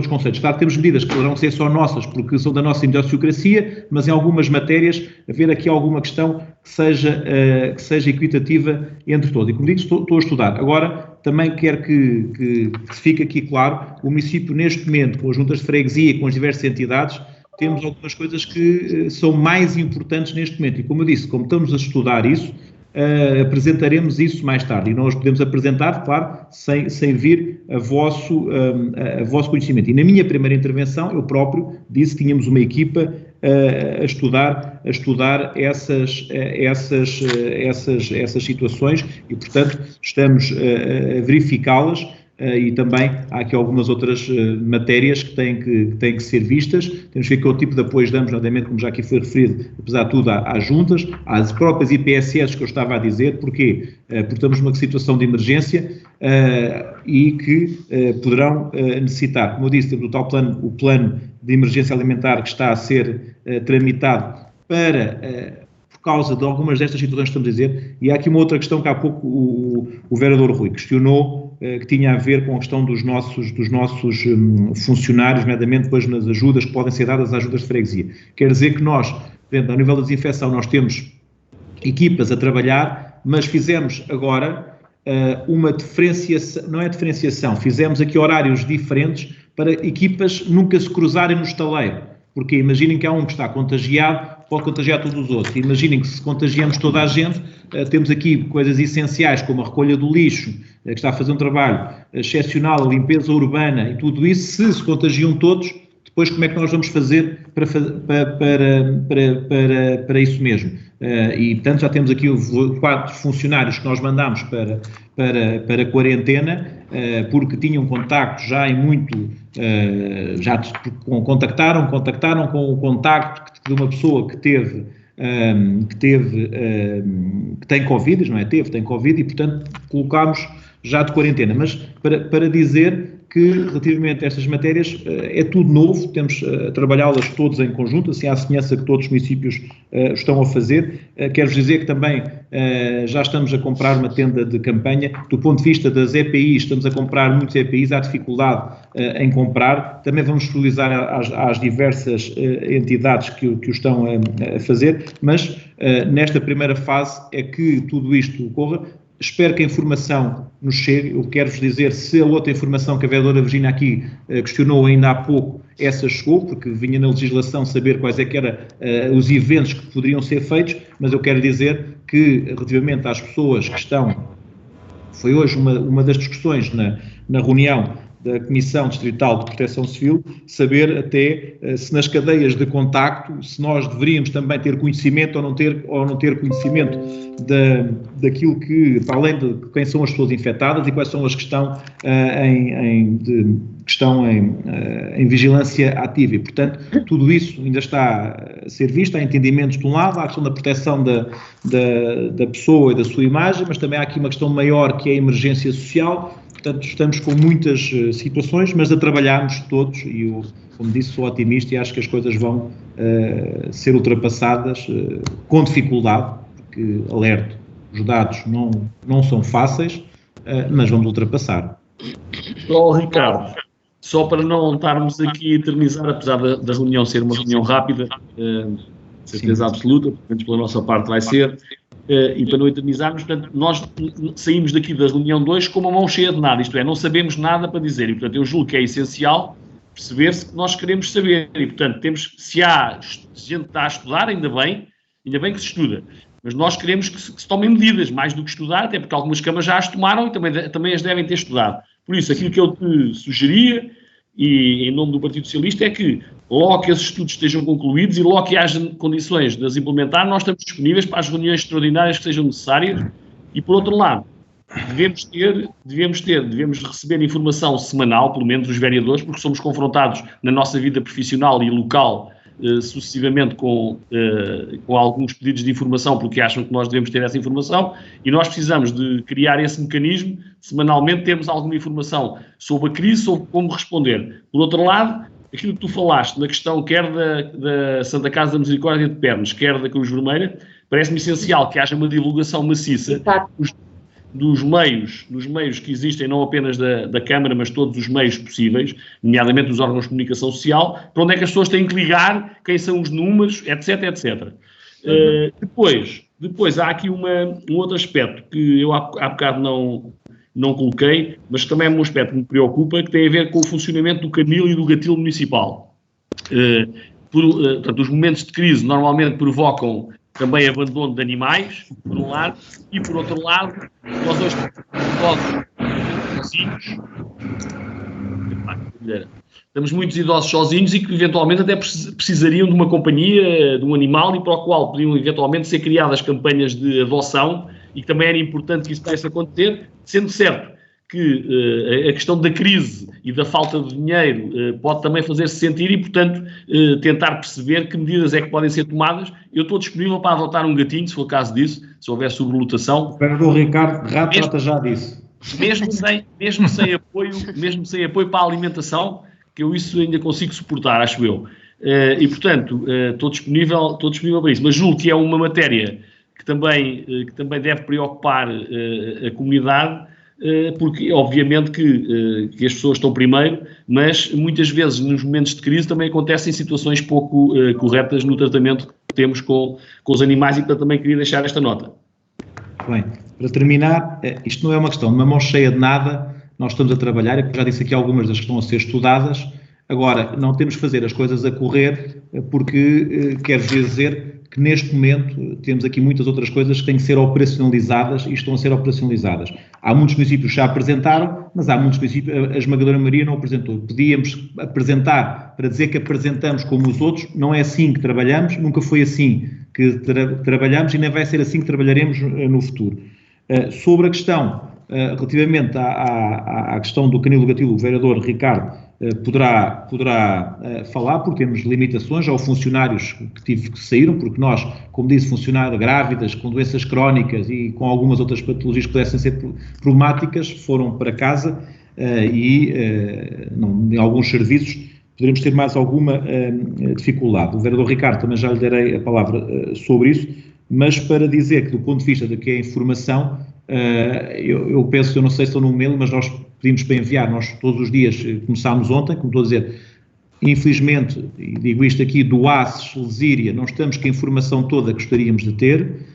Speaker 1: conceitos. Claro, temos medidas que poderão ser só nossas, porque são da nossa idiosincrasia, mas em algumas matérias, haver aqui alguma questão que seja equitativa entre todos. E como digo, estou a estudar. Agora, também quero que fique aqui claro, o município neste momento, com as juntas de freguesia, com as diversas entidades, temos algumas coisas que são mais importantes neste momento. E como eu disse, como estamos a estudar isso, apresentaremos isso mais tarde. E nós podemos apresentar, claro, sem vir a vosso conhecimento. E na minha primeira intervenção, eu próprio disse que tínhamos uma equipa a estudar essas situações e, portanto, estamos a verificá-las. E também há aqui algumas outras matérias que têm que ser vistas. Temos que ver que o tipo de apoio damos, nomeadamente, como já aqui foi referido, apesar de tudo, às juntas, às próprias IPSS que eu estava a dizer. Porquê? Porque estamos numa situação de emergência e que poderão necessitar, como eu disse, temos o plano de emergência alimentar que está a ser tramitado por causa de algumas destas situações que estamos a dizer. E há aqui uma outra questão que há pouco o vereador Rui questionou, que tinha a ver com a questão dos nossos funcionários, nomeadamente depois nas ajudas que podem ser dadas às ajudas de freguesia. Quer dizer que nós, ao nível da desinfecção, nós temos equipas a trabalhar, mas fizemos agora uma diferenciação, não é diferenciação, fizemos aqui horários diferentes para equipas nunca se cruzarem no estaleiro. Porque imaginem que há um que está contagiado, pode contagiar todos os outros. Imaginem que se contagiamos toda a gente, temos aqui coisas essenciais como a recolha do lixo, que está a fazer um trabalho excepcional, a limpeza urbana e tudo isso, se contagiam todos, depois como é que nós vamos fazer para isso mesmo? E, portanto, já temos aqui 4 funcionários que nós mandamos para quarentena, porque tinham contacto já contactaram com o contacto de uma pessoa que tem Covid, não é? Tem Covid e, portanto, colocámos já de quarentena. Mas para dizer que, relativamente a estas matérias, é tudo novo, temos a trabalhá-las todos em conjunto, assim à semelhança que todos os municípios estão a fazer. Quero-vos dizer que também já estamos a comprar uma tenda de campanha. Do ponto de vista das EPIs, estamos a comprar muitos EPIs, há dificuldade em comprar. Também vamos disponibilizar às diversas entidades que o estão a fazer, mas nesta primeira fase é que tudo isto ocorra. Espero que a informação nos chegue. Eu quero-vos dizer, se a outra informação que a vereadora Virgínia aqui questionou ainda há pouco, essa chegou, porque vinha na legislação saber quais é que eram os eventos que poderiam ser feitos, mas eu quero dizer que, relativamente às pessoas que estão, foi hoje uma das discussões na reunião da Comissão Distrital de Proteção Civil, saber até se nas cadeias de contacto, se nós deveríamos também ter conhecimento ou não ter conhecimento daquilo que, para além de quem são as pessoas infectadas e quais são as que estão em vigilância ativa. E, portanto, tudo isso ainda está a ser visto, há entendimentos de um lado, há a questão da proteção da pessoa e da sua imagem, mas também há aqui uma questão maior que é a emergência social. Portanto, estamos com muitas situações, mas a trabalharmos todos e eu, como disse, sou otimista e acho que as coisas vão ser ultrapassadas com dificuldade, porque, alerto, os dados não são fáceis, mas vamos ultrapassar.
Speaker 2: Ricardo, só para não estarmos aqui a eternizar, apesar da reunião ser uma reunião rápida, certeza absoluta, pelo menos pela nossa parte vai ser, e para não eternizarmos, portanto, nós saímos daqui da reunião 2 com uma mão cheia de nada, isto é, não sabemos nada para dizer, e portanto eu julgo que é essencial perceber-se que nós queremos saber, e portanto se há gente que está a estudar, ainda bem que se estuda, mas nós queremos que se tomem medidas, mais do que estudar, até porque algumas câmaras já as tomaram e também as devem ter estudado. Por isso, aquilo que eu te sugeria, e em nome do Partido Socialista, é que logo que esses estudos estejam concluídos e logo que haja condições de as implementar, nós estamos disponíveis para as reuniões extraordinárias que sejam necessárias e, por outro lado, devemos receber informação semanal, pelo menos os vereadores, porque somos confrontados na nossa vida profissional e local sucessivamente com alguns pedidos de informação, porque acham que nós devemos ter essa informação, e nós precisamos de criar esse mecanismo, semanalmente termos alguma informação sobre a crise, sobre como responder. Por outro lado, aquilo que tu falaste na questão quer da Santa Casa da Misericórdia de Pernas, quer da Cruz Vermelha, parece-me essencial que haja uma divulgação maciça dos meios que existem, não apenas da Câmara, mas todos os meios possíveis, nomeadamente os órgãos de comunicação social, para onde é que as pessoas têm que ligar, quem são os números, etc, etc. Depois há aqui um outro aspecto que eu há bocado não coloquei, mas também é um aspecto que me preocupa, que tem a ver com o funcionamento do canil e do gatilho municipal. Portanto, os momentos de crise normalmente provocam também abandono de animais, por um lado, e por outro lado, nós hoje temos muitos idosos sozinhos e que eventualmente até precisariam de uma companhia, de um animal, e para o qual podiam eventualmente ser criadas campanhas de adoção, e que também era importante que isso pudesse acontecer, sendo certo que a questão da crise e da falta de dinheiro pode também fazer-se sentir e, portanto, tentar perceber que medidas é que podem ser tomadas. Eu estou disponível para adotar um gatinho, se for o caso disso, se houver sobrelotação.
Speaker 1: O vereador Ricardo Rato trata já disso.
Speaker 2: Mesmo sem apoio para a alimentação, que eu isso ainda consigo suportar, acho eu. E, portanto, estou disponível para isso. Mas julgo que é uma matéria que também deve preocupar a comunidade, porque obviamente que as pessoas estão primeiro, mas muitas vezes nos momentos de crise também acontecem situações pouco corretas no tratamento que temos com os animais, e portanto também queria deixar esta nota.
Speaker 1: Bem, para terminar, isto não é uma questão de uma mão cheia de nada, nós estamos a trabalhar, eu já disse aqui algumas das que estão a ser estudadas. Agora, não temos que fazer as coisas a correr, porque quer dizer que neste momento temos aqui muitas outras coisas que têm que ser operacionalizadas e estão a ser operacionalizadas. Há muitos municípios que já apresentaram, mas há muitos municípios, a esmagadora maioria não apresentou. Podíamos apresentar para dizer que apresentamos como os outros, não é assim que trabalhamos, nunca foi assim que trabalhamos e nem vai ser assim que trabalharemos no futuro. Sobre a questão, relativamente à questão do canil do gatilho, o vereador Ricardo poderá falar, porque temos limitações aos funcionários que saíram, porque nós, como disse, funcionários grávidas, com doenças crónicas e com algumas outras patologias que pudessem ser problemáticas, foram para casa em alguns serviços poderemos ter mais alguma dificuldade. O vereador Ricardo também já lhe darei a palavra sobre isso, mas para dizer que do ponto de vista do que é a informação, eu penso, eu não sei se estou no e-mail, mas nós pedimos para enviar, nós todos os dias começámos ontem, como estou a dizer, infelizmente, e digo isto aqui, do ACES, Lesíria, não estamos com a informação toda que gostaríamos de ter,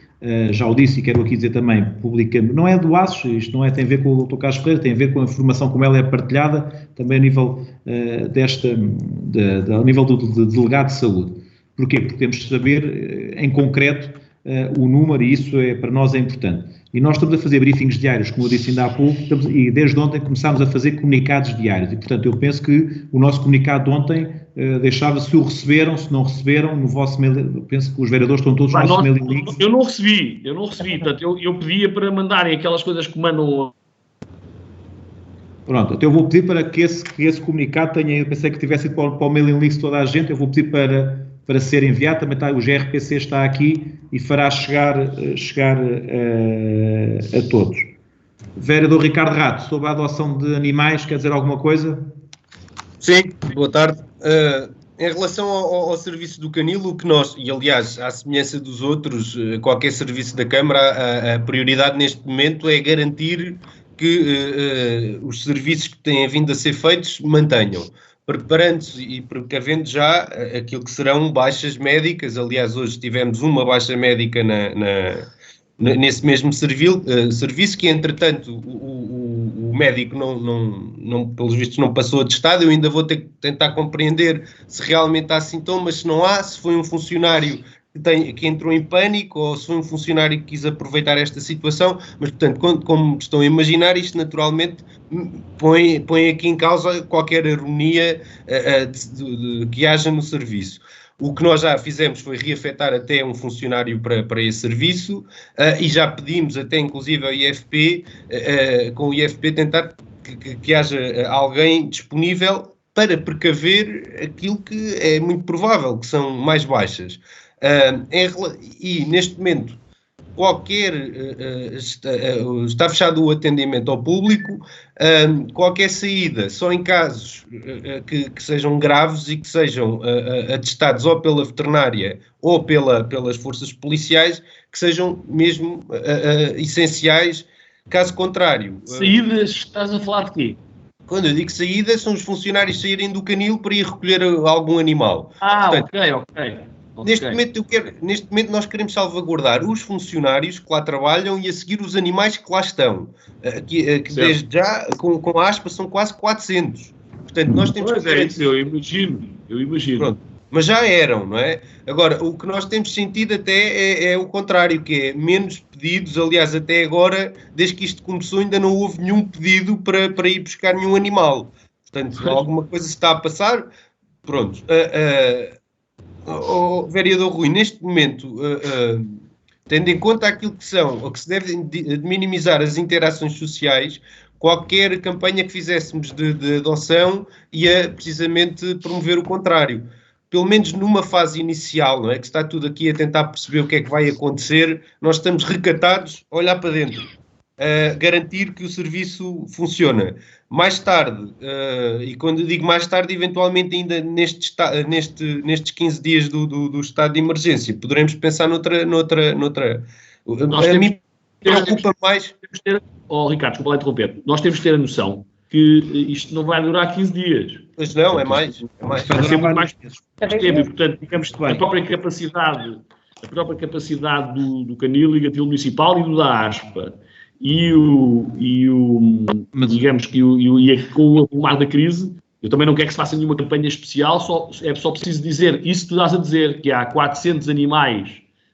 Speaker 1: já o disse e quero aqui dizer também publicamente, não é do ACES, isto não tem a ver com o Dr. Carlos Ferreira, tem a ver com a informação como ela é partilhada, também a nível ao nível do delegado de saúde. Porquê? Porque temos de saber em concreto o número, e isso para nós é importante. E nós estamos a fazer briefings diários, como eu disse ainda há pouco, e desde ontem começámos a fazer comunicados diários. E, portanto, eu penso que o nosso comunicado de ontem deixava, se o receberam, se não receberam, no vosso mail, eu penso que os vereadores estão todos nos nossos mailing links.
Speaker 2: Eu não recebi. Portanto, eu pedia para mandarem aquelas coisas que mandam.
Speaker 1: Pronto, então eu vou pedir para que esse comunicado tenha, eu pensei que tivesse ido para o mailing list de toda a gente, eu vou pedir para ser enviado, também está, o GRPC está aqui e fará chegar a todos. Vereador Ricardo Rato, sobre a adoção de animais, quer dizer alguma coisa?
Speaker 5: Sim, boa tarde. Em relação ao serviço do canil, o que nós, e aliás, à semelhança dos outros, qualquer serviço da Câmara, a prioridade neste momento é garantir que os serviços que têm vindo a ser feitos mantenham, preparando-se e precavendo já aquilo que serão baixas médicas. Aliás, hoje tivemos uma baixa médica nesse mesmo serviço que, entretanto, o médico não, pelos vistos, não passou atestado. Eu ainda vou ter que tentar compreender se realmente há sintomas, se não há, se foi um funcionário que entrou em pânico ou se foi um funcionário que quis aproveitar esta situação, mas, portanto, como estão a imaginar, isto naturalmente põe aqui em causa qualquer harmonia que haja no serviço. O que nós já fizemos foi reafetar até um funcionário para esse serviço e já pedimos até inclusive ao IFP, com o IFP tentar que haja alguém disponível para precaver aquilo que é muito provável, que são mais baixas. E neste momento está fechado o atendimento ao público, qualquer saída, só em casos que sejam graves e que sejam atestados ou pela veterinária ou pelas forças policiais, que sejam mesmo essenciais, caso contrário.
Speaker 2: Saídas, estás a falar de quê?
Speaker 5: Quando eu digo saída, são os funcionários saírem do canil para ir recolher algum animal. Portanto,
Speaker 2: Ok.
Speaker 5: Neste momento nós queremos salvaguardar os funcionários que lá trabalham e a seguir os animais que lá estão, que desde já, com aspas, são quase 400. Portanto, nós temos
Speaker 2: que ter isso, eu imagino. Pronto.
Speaker 5: Mas já eram, não é? Agora, o que nós temos sentido até é o contrário, que é menos pedidos. Aliás, até agora, desde que isto começou, ainda não houve nenhum pedido para ir buscar nenhum animal. Portanto, alguma coisa se está a passar. Pronto. Vereador Rui, neste momento, tendo em conta aquilo que são, ou que se deve de minimizar as interações sociais, qualquer campanha que fizéssemos de adoção ia precisamente promover o contrário. Pelo menos numa fase inicial, não é? Que está tudo aqui a tentar perceber o que é que vai acontecer, nós estamos recatados a olhar para dentro, a garantir que o serviço funciona. Mais tarde, e quando eu digo mais tarde, eventualmente ainda nestes 15 dias do estado de emergência, poderemos pensar noutra. A mim preocupa mais.
Speaker 2: Ricardo, desculpa lá interromper. Nós temos que ter a noção que isto não vai durar 15 dias.
Speaker 5: Pois não, é mais.
Speaker 2: Vai ser muito mais tempo. E, portanto, digamos, a própria capacidade do canil e gatilho municipal e do da ASPA digamos que com o mar da crise, eu também não quero que se faça nenhuma campanha especial, só preciso dizer isso que tu estás a dizer, que há 400 animais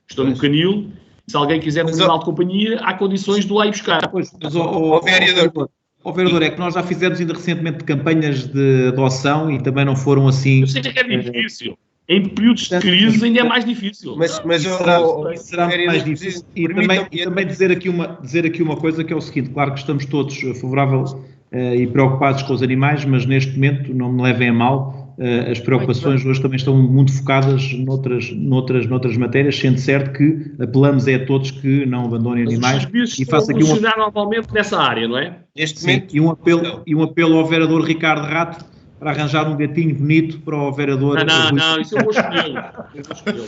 Speaker 2: que estão no canil, se alguém quiser um animal de companhia, há condições de lá ir buscar.
Speaker 1: Pois, mas vereador, é que nós já fizemos ainda recentemente campanhas de adoção e também não foram assim...
Speaker 2: Eu sei que é difícil. Em períodos de crise ainda é mais difícil.
Speaker 5: Mas
Speaker 1: será mais difícil. E também dizer aqui uma coisa, que é o seguinte: claro que estamos todos favoráveis e preocupados com os animais, mas neste momento, não me levem a mal, as preocupações hoje também estão muito focadas noutras matérias, sendo certo que apelamos a todos que não abandonem animais.
Speaker 2: E façam aqui funcionar normalmente nessa área, não é?
Speaker 5: Neste momento.
Speaker 1: E um apelo ao vereador Ricardo Rato para arranjar um gatinho bonito para o vereador...
Speaker 2: Não, isso eu vou escolhê-lo.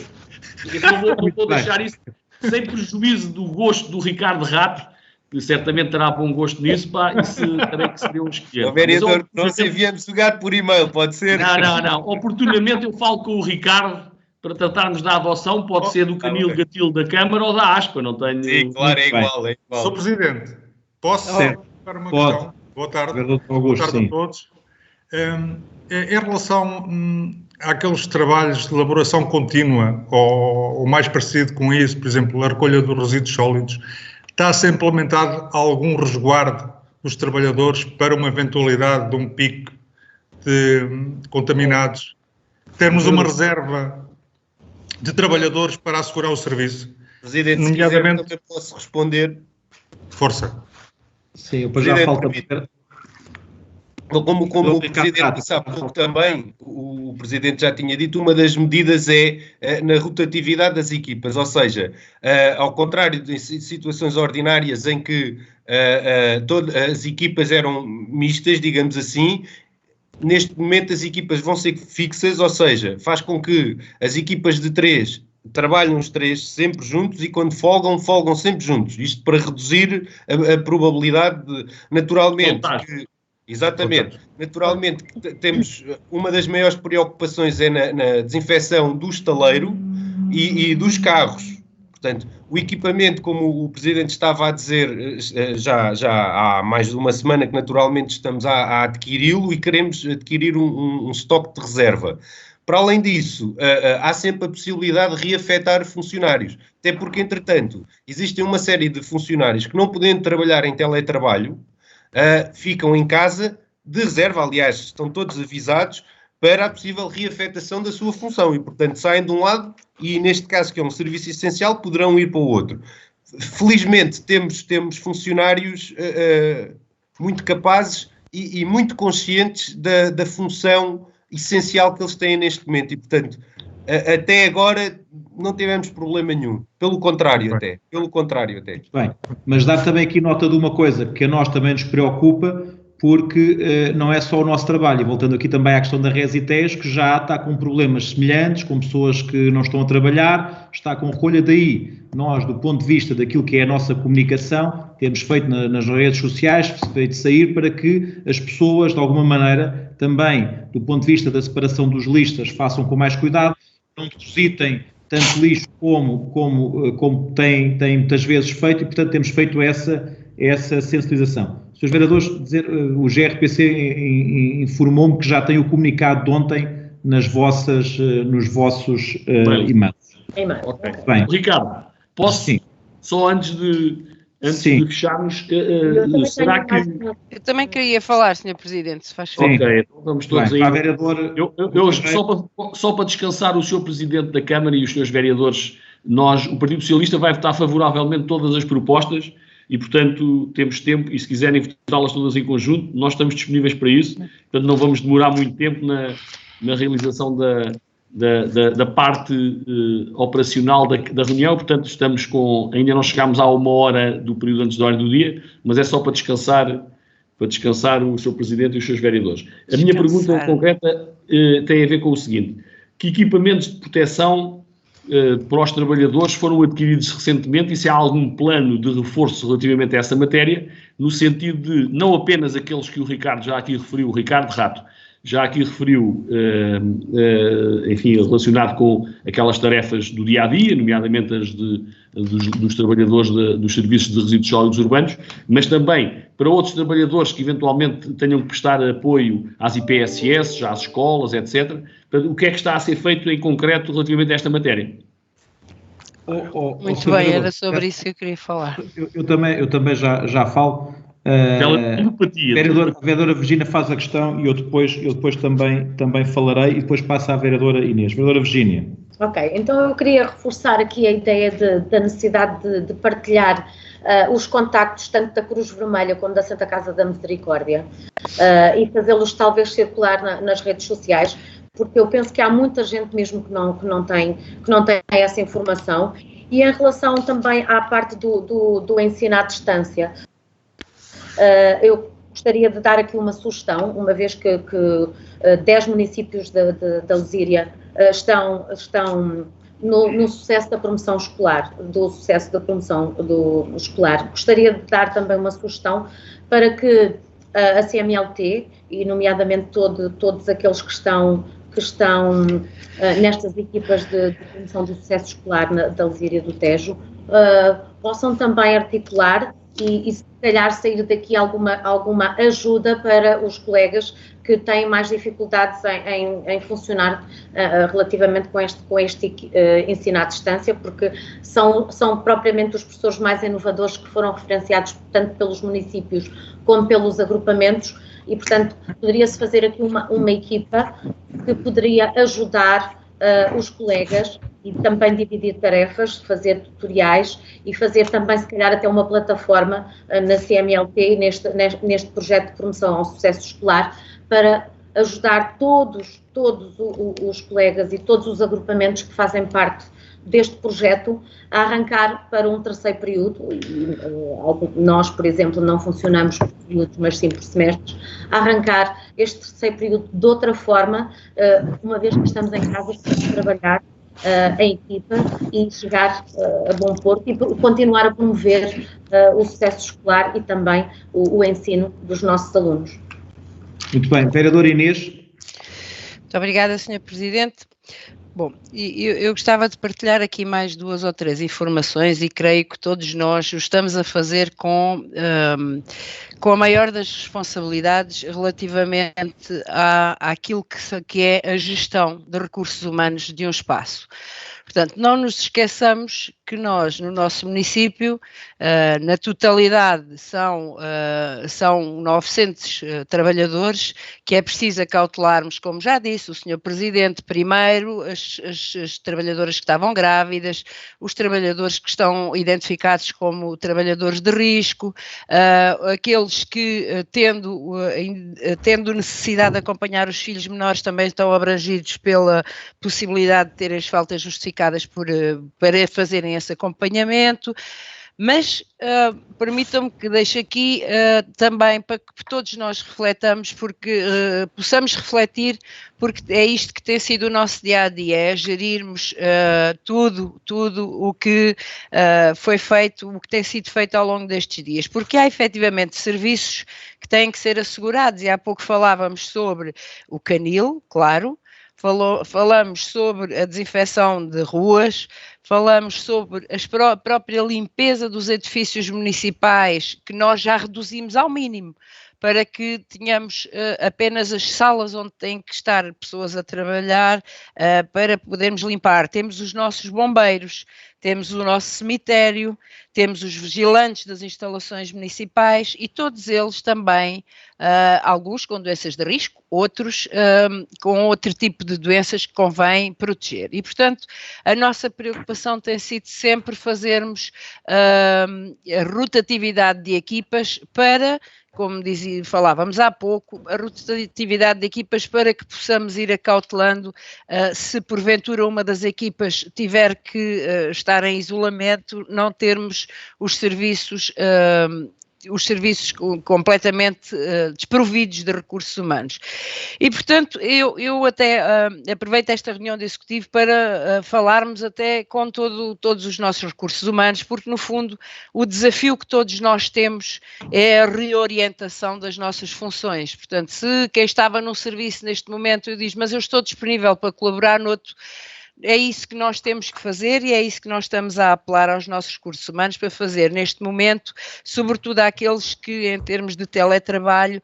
Speaker 2: Eu vou deixar isso sem prejuízo do gosto do Ricardo Rato, que certamente terá bom gosto nisso, isso terei que ser um escolher.
Speaker 5: O vereador, nós enviamos o gato por e-mail, pode ser?
Speaker 2: Não. Oportunamente eu falo com o Ricardo para tratarmos da adoção, pode ser do canil gatilho da Câmara ou da ASPA, não tenho...
Speaker 5: Sim, claro, é igual.
Speaker 6: Sr. Presidente, posso colocar uma questão? Boa tarde. Boa tarde a todos. Em relação àqueles trabalhos de elaboração contínua, ou mais parecido com isso, por exemplo, a recolha dos resíduos sólidos, está a ser implementado algum resguardo dos trabalhadores para uma eventualidade de um pico de contaminados? Termos uma reserva de trabalhadores para assegurar o serviço?
Speaker 5: Presidente, nomeadamente, se quiser, eu posso responder.
Speaker 6: Força.
Speaker 1: Sim, depois já falta...
Speaker 5: Como o Presidente disse há pouco também, o Presidente já tinha dito, uma das medidas é na rotatividade das equipas, ou seja, ao contrário de situações ordinárias em que todas as equipas eram mistas, digamos assim, neste momento as equipas vão ser fixas, ou seja, faz com que as equipas de 3 trabalham os 3 sempre juntos e quando folgam sempre juntos. Isto para reduzir a probabilidade de, naturalmente... Exatamente. Naturalmente, temos uma das maiores preocupações é na desinfecção do estaleiro e dos carros. Portanto, o equipamento, como o Presidente estava a dizer, já há mais de uma semana que naturalmente estamos a adquiri-lo e queremos adquirir um estoque de reserva. Para além disso, há sempre a possibilidade de reafetar funcionários. Até porque, entretanto, existem uma série de funcionários que não podendo trabalhar em teletrabalho, ficam em casa de reserva, aliás, estão todos avisados para a possível reafetação da sua função e, portanto, saem de um lado e, neste caso, que é um serviço essencial, poderão ir para o outro. Felizmente, temos funcionários muito capazes e muito conscientes da função essencial que eles têm neste momento. E, portanto, até agora não tivemos problema nenhum. Pelo contrário até.
Speaker 1: Bem, mas dar também aqui nota de uma coisa que a nós também nos preocupa, porque não é só o nosso trabalho, e voltando aqui também à questão da Resitejo, que já está com problemas semelhantes, com pessoas que não estão a trabalhar, está com rolha. Daí, nós, do ponto de vista daquilo que é a nossa comunicação, temos feito nas redes sociais, feito sair para que as pessoas, de alguma maneira, também, do ponto de vista da separação dos listas, façam com mais cuidado, não depositem tanto lixo como têm muitas vezes feito, e, portanto, temos feito essa sensibilização. Senhores vereadores, o GRPC informou-me que já tem o comunicado de ontem nos vossos e-mails.
Speaker 2: Okay. Bem. Ricardo, posso, sim, só antes de fecharmos, será que...
Speaker 4: Eu também queria falar, Sr. Presidente, se faz favor.
Speaker 2: Ok, então vamos todos aí. Só para descansar o Sr. Presidente da Câmara e os Srs. Vereadores, o Partido Socialista vai votar favoravelmente todas as propostas e, portanto, temos tempo, e se quiserem votá-las todas em conjunto, nós estamos disponíveis para isso, portanto não vamos demorar muito tempo na realização da parte operacional da reunião, portanto estamos ainda não chegámos à 1h do período antes da hora do dia, mas é só para descansar o Sr. Presidente e os seus vereadores. A minha pergunta concreta tem a ver com o seguinte: que equipamentos de proteção para os trabalhadores foram adquiridos recentemente e se há algum plano de reforço relativamente a essa matéria, no sentido de não apenas aqueles que o Ricardo já aqui referiu, o Ricardo Rato, já aqui referiu, enfim, relacionado com aquelas tarefas do dia-a-dia, nomeadamente as dos trabalhadores dos serviços de resíduos sólidos urbanos, mas também para outros trabalhadores que eventualmente tenham que prestar apoio às IPSS, às escolas, etc. Portanto, o que é que está a ser feito em concreto relativamente a esta matéria?
Speaker 4: Muito bem, era sobre isso que eu queria falar.
Speaker 1: Eu também já falo. A vereadora Virgínia faz a questão e eu depois também falarei e depois passo à vereadora Inês. Vereadora Virgínia.
Speaker 3: Ok, então eu queria reforçar aqui a ideia da necessidade de partilhar os contactos tanto da Cruz Vermelha como da Santa Casa da Misericórdia e fazê-los talvez circular nas redes sociais, porque eu penso que há muita gente mesmo que não tem essa informação. E em relação também à parte do ensino à distância, eu gostaria de dar aqui uma sugestão, uma vez que 10 municípios da Lesíria estão no sucesso da promoção escolar, escolar. Gostaria de dar também uma sugestão para que a CMLT, e nomeadamente todos aqueles que estão nestas equipas de promoção do sucesso escolar da Lesíria do Tejo, possam também articular e se calhar sair daqui alguma ajuda para os colegas que têm mais dificuldades em funcionar relativamente com este ensino à distância, porque são propriamente os professores mais inovadores que foram referenciados tanto pelos municípios como pelos agrupamentos e, portanto, poderia-se fazer aqui uma equipa que poderia ajudar os colegas e também dividir tarefas, fazer tutoriais e fazer também, se calhar, até uma plataforma na CMLT neste projeto de promoção ao sucesso escolar para ajudar todos os colegas e todos os agrupamentos que fazem parte deste projeto a arrancar para um terceiro período. Nós, por exemplo, não funcionamos por períodos, mas sim por semestres, a arrancar este terceiro período de outra forma, uma vez que estamos em casa para trabalhar em equipa e chegar a bom porto e continuar a promover o sucesso escolar e também o ensino dos nossos alunos.
Speaker 1: Muito bem. Vereadora Inês.
Speaker 4: Muito obrigada, Sr. Presidente. Bom, eu gostava de partilhar aqui mais 2 ou 3 informações e creio que todos nós o estamos a fazer com a maior das responsabilidades relativamente àquilo que é a gestão de recursos humanos de um espaço. Portanto, não nos esqueçamos que nós, no nosso município, na totalidade são 900 trabalhadores, que é preciso acautelarmos, como já disse o Sr. Presidente, primeiro as trabalhadoras que estavam grávidas, os trabalhadores que estão identificados como trabalhadores de risco, aqueles que, tendo necessidade de acompanhar os filhos menores, também estão abrangidos pela possibilidade de terem as faltas justificadas para fazerem esse acompanhamento. Mas permitam-me que deixe aqui também para que todos nós refletamos, porque possamos refletir, porque é isto que tem sido o nosso dia-a-dia, é gerirmos tudo o que foi feito, o que tem sido feito ao longo destes dias, porque há efetivamente serviços que têm que ser assegurados, e há pouco falávamos sobre o canil, claro, falamos sobre a desinfecção de ruas, falamos sobre a própria limpeza dos edifícios municipais, que nós já reduzimos ao mínimo, para que tenhamos apenas as salas onde têm que estar pessoas a trabalhar para podermos limpar. Temos os nossos bombeiros, temos o nosso cemitério, temos os vigilantes das instalações municipais e todos eles também, alguns com doenças de risco, outros com outro tipo de doenças que convém proteger. E, portanto, a nossa preocupação tem sido sempre fazermos a rotatividade de equipas para, como falávamos há pouco, a rotatividade de equipas para que possamos ir acautelando se porventura uma das equipas tiver que estar em isolamento, não termos os serviços completamente desprovidos de recursos humanos. E, portanto, eu até aproveito esta reunião de executivo para falarmos até com todos os nossos recursos humanos, porque, no fundo, o desafio que todos nós temos é a reorientação das nossas funções. Portanto, se quem estava num serviço neste momento diz, mas eu estou disponível para colaborar noutro, é isso que nós temos que fazer e é isso que nós estamos a apelar aos nossos recursos humanos para fazer neste momento, sobretudo àqueles que, em termos de teletrabalho,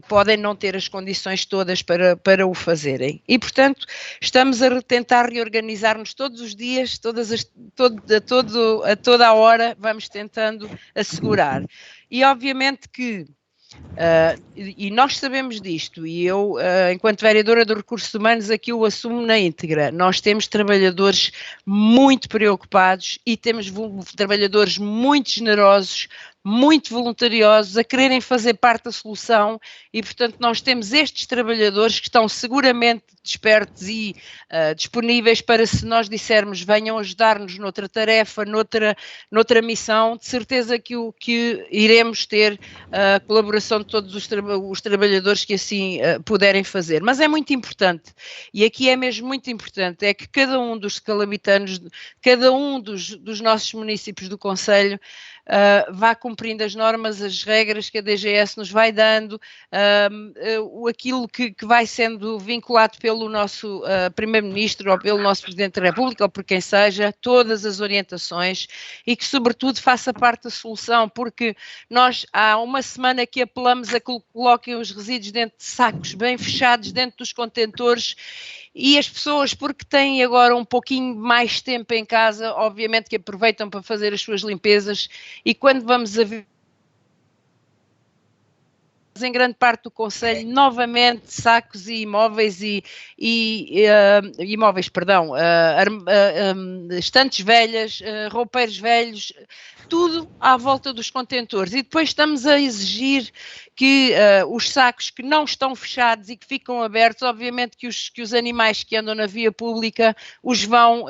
Speaker 4: podem não ter as condições todas para o fazerem. E, portanto, estamos a tentar reorganizar-nos todos os dias, a toda a hora, vamos tentando assegurar. E, obviamente, que e nós sabemos disto, e eu, enquanto vereadora dos recursos humanos, aqui o assumo na íntegra. Nós temos trabalhadores muito preocupados e temos trabalhadores muito generosos, muito voluntariosos, a quererem fazer parte da solução e, portanto, nós temos estes trabalhadores que estão seguramente despertos e disponíveis para, se nós dissermos, venham ajudar-nos noutra tarefa, noutra missão, de certeza que iremos ter a colaboração de todos os trabalhadores que assim puderem fazer. Mas é muito importante, e aqui é mesmo muito importante, é que cada um dos calamitanos, cada um dos nossos municípios do concelho, vá cumprindo as normas, as regras que a DGS nos vai dando, aquilo que vai sendo vinculado pelo nosso Primeiro-Ministro ou pelo nosso Presidente da República ou por quem seja, todas as orientações e que, sobretudo, faça parte da solução, porque nós há uma semana que apelamos a que coloquem os resíduos dentro de sacos bem fechados dentro dos contentores. E as pessoas, porque têm agora um pouquinho mais tempo em casa, obviamente que aproveitam para fazer as suas limpezas, e quando vamos a ver em grande parte do concelho, novamente sacos e imóveis estantes velhas, roupeiros velhos, tudo à volta dos contentores. E depois estamos a exigir que os sacos que não estão fechados e que ficam abertos, obviamente que os animais que andam na via pública os vão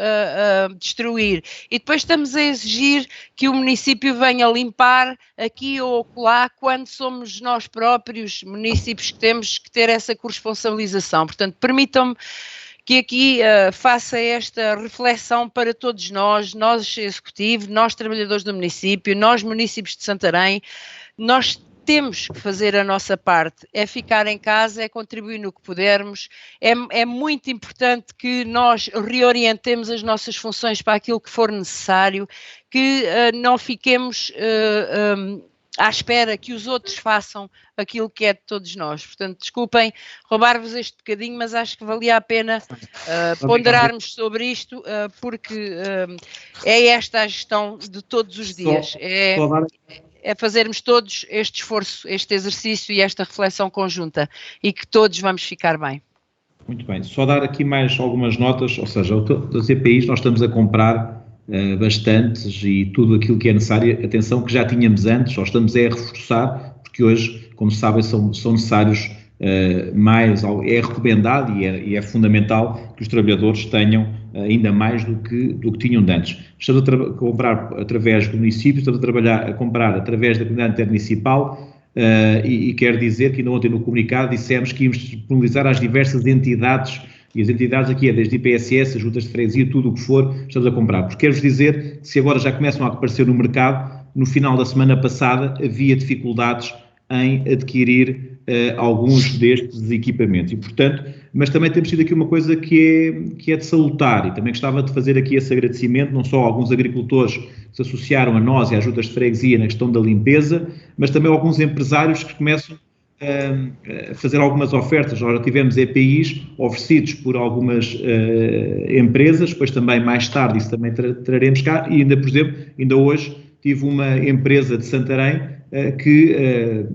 Speaker 4: destruir. E depois estamos a exigir que o município venha limpar aqui ou acolá, quando somos nós próprios municípios que temos que ter essa corresponsabilização. Portanto, permitam-me que aqui faça esta reflexão para todos nós executivo, nós trabalhadores do município, nós municípios de Santarém, nós temos que fazer a nossa parte, é ficar em casa, é contribuir no que pudermos, é muito importante que nós reorientemos as nossas funções para aquilo que for necessário, que não fiquemos à espera que os outros façam aquilo que é de todos nós. Portanto, desculpem roubar-vos este bocadinho, mas acho que valia a pena ponderarmos sobre isto, porque é esta a gestão de todos os dias. É fazermos todos este esforço, este exercício e esta reflexão conjunta, e que todos vamos ficar bem.
Speaker 1: Muito bem. Só dar aqui mais algumas notas, ou seja, das EPIs nós estamos a comprar bastantes e tudo aquilo que é necessário, atenção, que já tínhamos antes, só estamos a reforçar, porque hoje, como sabem, são necessários é recomendado e é fundamental que os trabalhadores tenham ainda mais do que tinham de antes. Estamos a comprar através do município, estamos a comprar através da comunidade intermunicipal e quero dizer que ainda ontem no comunicado dissemos que íamos disponibilizar às diversas entidades. E as entidades aqui desde IPSS, as juntas de freguesia, tudo o que for, estamos a comprar. Porque quero-vos dizer que se agora já começam a aparecer no mercado, no final da semana passada havia dificuldades em adquirir alguns destes equipamentos. E, portanto, mas também temos tido aqui uma coisa que é de salutar, e também gostava de fazer aqui esse agradecimento, não só a alguns agricultores que se associaram a nós e às juntas de freguesia na questão da limpeza, mas também a alguns empresários que começam a fazer algumas ofertas. Nós já tivemos EPIs oferecidos por algumas empresas, depois também mais tarde isso também traremos cá, e ainda, por exemplo, ainda hoje tive uma empresa de Santarém que,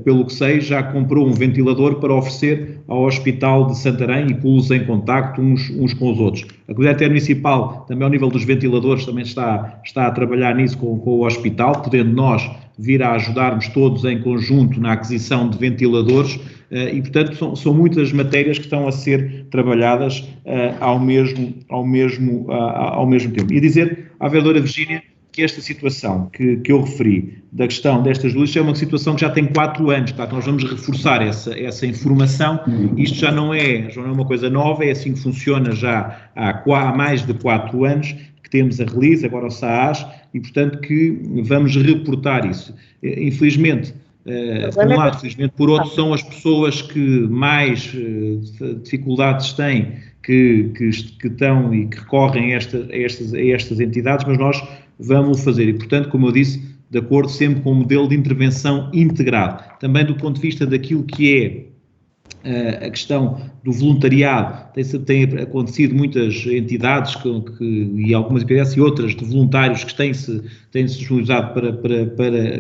Speaker 1: pelo que sei, já comprou um ventilador para oferecer ao Hospital de Santarém e pô-los em contacto uns com os outros. A Comunidade Intermunicipal, também ao nível dos ventiladores, também está a trabalhar nisso com o Hospital, podendo nós vir a ajudarmos todos em conjunto na aquisição de ventiladores e, portanto, são muitas matérias que estão a ser trabalhadas ao mesmo tempo. E dizer à vereadora Virgínia que esta situação que eu referi, da questão destas luzes, é uma situação que já tem 4 anos, claro que nós vamos reforçar essa informação. Isto já não é uma coisa nova, é assim que funciona já há mais de 4 anos, que temos a Release, agora o SAAS, e portanto que vamos reportar isso. Infelizmente, por um lado, felizmente, por outro, são as pessoas que mais dificuldades têm, que estão e que recorrem a estas entidades, mas nós vamos fazer, e portanto, como eu disse, de acordo sempre com um modelo de intervenção integrado. Também do ponto de vista daquilo que é a questão do voluntariado, tem acontecido muitas entidades e algumas IPS e outras de voluntários que têm-se disponibilizado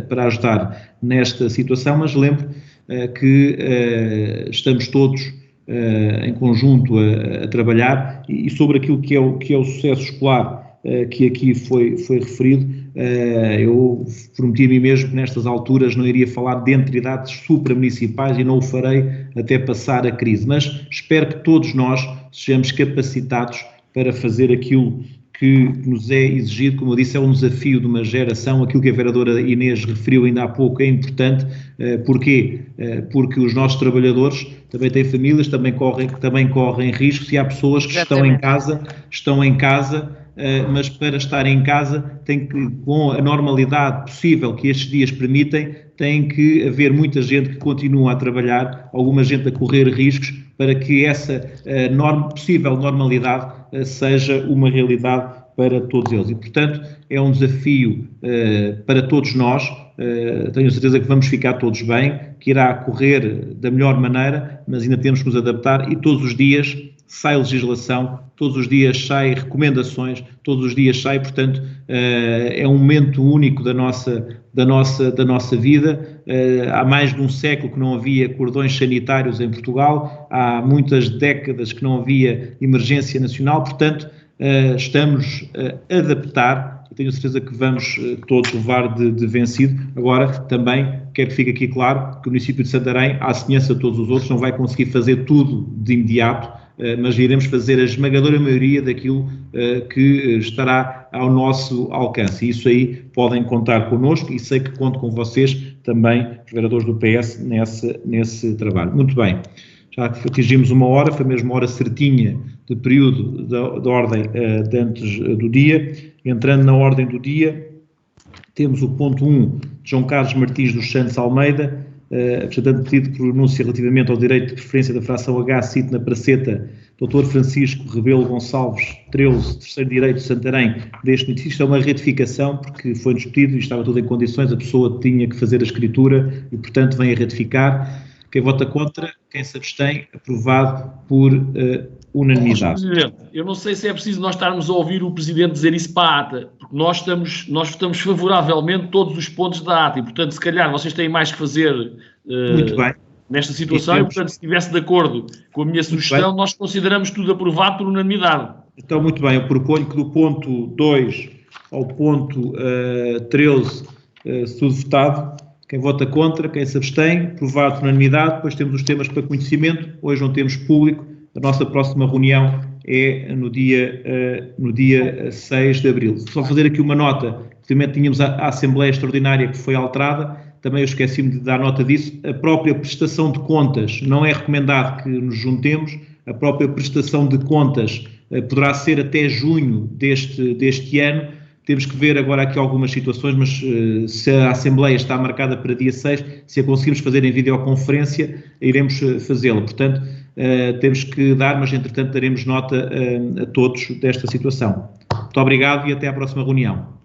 Speaker 1: para ajudar nesta situação, mas lembro que estamos todos em conjunto a trabalhar e sobre aquilo que é o sucesso escolar que aqui foi referido. Eu prometi a mim mesmo que nestas alturas não iria falar de entidades supramunicipais e não o farei até passar a crise, mas espero que todos nós sejamos capacitados para fazer aquilo que nos é exigido. Como eu disse, é um desafio de uma geração. Aquilo que a vereadora Inês referiu ainda há pouco é importante. Porquê? Porque os nossos trabalhadores também têm famílias, também correm riscos, e há pessoas que estão em casa, mas para estar em casa tem que, com a normalidade possível que estes dias permitem, tem que haver muita gente que continua a trabalhar, alguma gente a correr riscos, para que essa possível normalidade seja uma realidade para todos eles. E, portanto, é um desafio para todos nós. Tenho certeza que vamos ficar todos bem, que irá correr da melhor maneira, mas ainda temos que nos adaptar, e todos os dias sai legislação, todos os dias sai recomendações, todos os dias sai, portanto, é um momento único da nossa vida. Há mais de um século que não havia cordões sanitários em Portugal, há muitas décadas que não havia emergência nacional, portanto, estamos a adaptar, e tenho certeza que vamos todos levar de vencido. Agora, também quero que fique aqui claro que o município de Santarém, à semelhança de todos os outros, não vai conseguir fazer tudo de imediato, mas iremos fazer a esmagadora maioria daquilo que estará ao nosso alcance. E isso aí podem contar connosco, e sei que conto com vocês também, os vereadores do PS, nesse trabalho. Muito bem, já atingimos 1 hora, foi mesmo uma hora certinha de período da ordem de antes do dia. Entrando na ordem do dia, temos o ponto 1 de João Carlos Martins dos Santos Almeida, apresentando pedido de pronúncia relativamente ao direito de preferência da fração H, cito na praceta Dr. Francisco Rebelo Gonçalves Treuze, terceiro direito de Santarém, deste município. Isto é uma retificação, porque foi discutido e estava tudo em condições, a pessoa tinha que fazer a escritura e, portanto, vem a retificar. Quem vota contra, quem se abstém, aprovado por unanimidade.
Speaker 2: Presidente, eu não sei se é preciso nós estarmos a ouvir o Presidente dizer isso para a ata, porque nós votamos favoravelmente todos os pontos da ata e, portanto, se calhar vocês têm mais que fazer
Speaker 1: Muito bem.
Speaker 2: Nesta situação e, portanto, se estivesse de acordo com a minha sugestão, nós consideramos tudo aprovado por unanimidade.
Speaker 1: Então, muito bem, eu proponho que do ponto 2 ao ponto 13 se tudo votado. Quem vota contra, quem se abstém, aprovado por unanimidade. Depois temos os temas para conhecimento. Hoje não temos público. A nossa próxima reunião é no dia 6 de abril. Só fazer aqui uma nota. Ultimamente tínhamos a Assembleia Extraordinária que foi alterada. Também eu esqueci-me de dar nota disso. A própria prestação de contas, não é recomendado que nos juntemos. A própria prestação de contas poderá ser até junho deste ano. Temos que ver agora aqui algumas situações, mas se a Assembleia está marcada para dia 6, se a conseguimos fazer em videoconferência, iremos fazê-la. Portanto, temos que dar, mas entretanto daremos nota a todos desta situação. Muito obrigado e até à próxima reunião.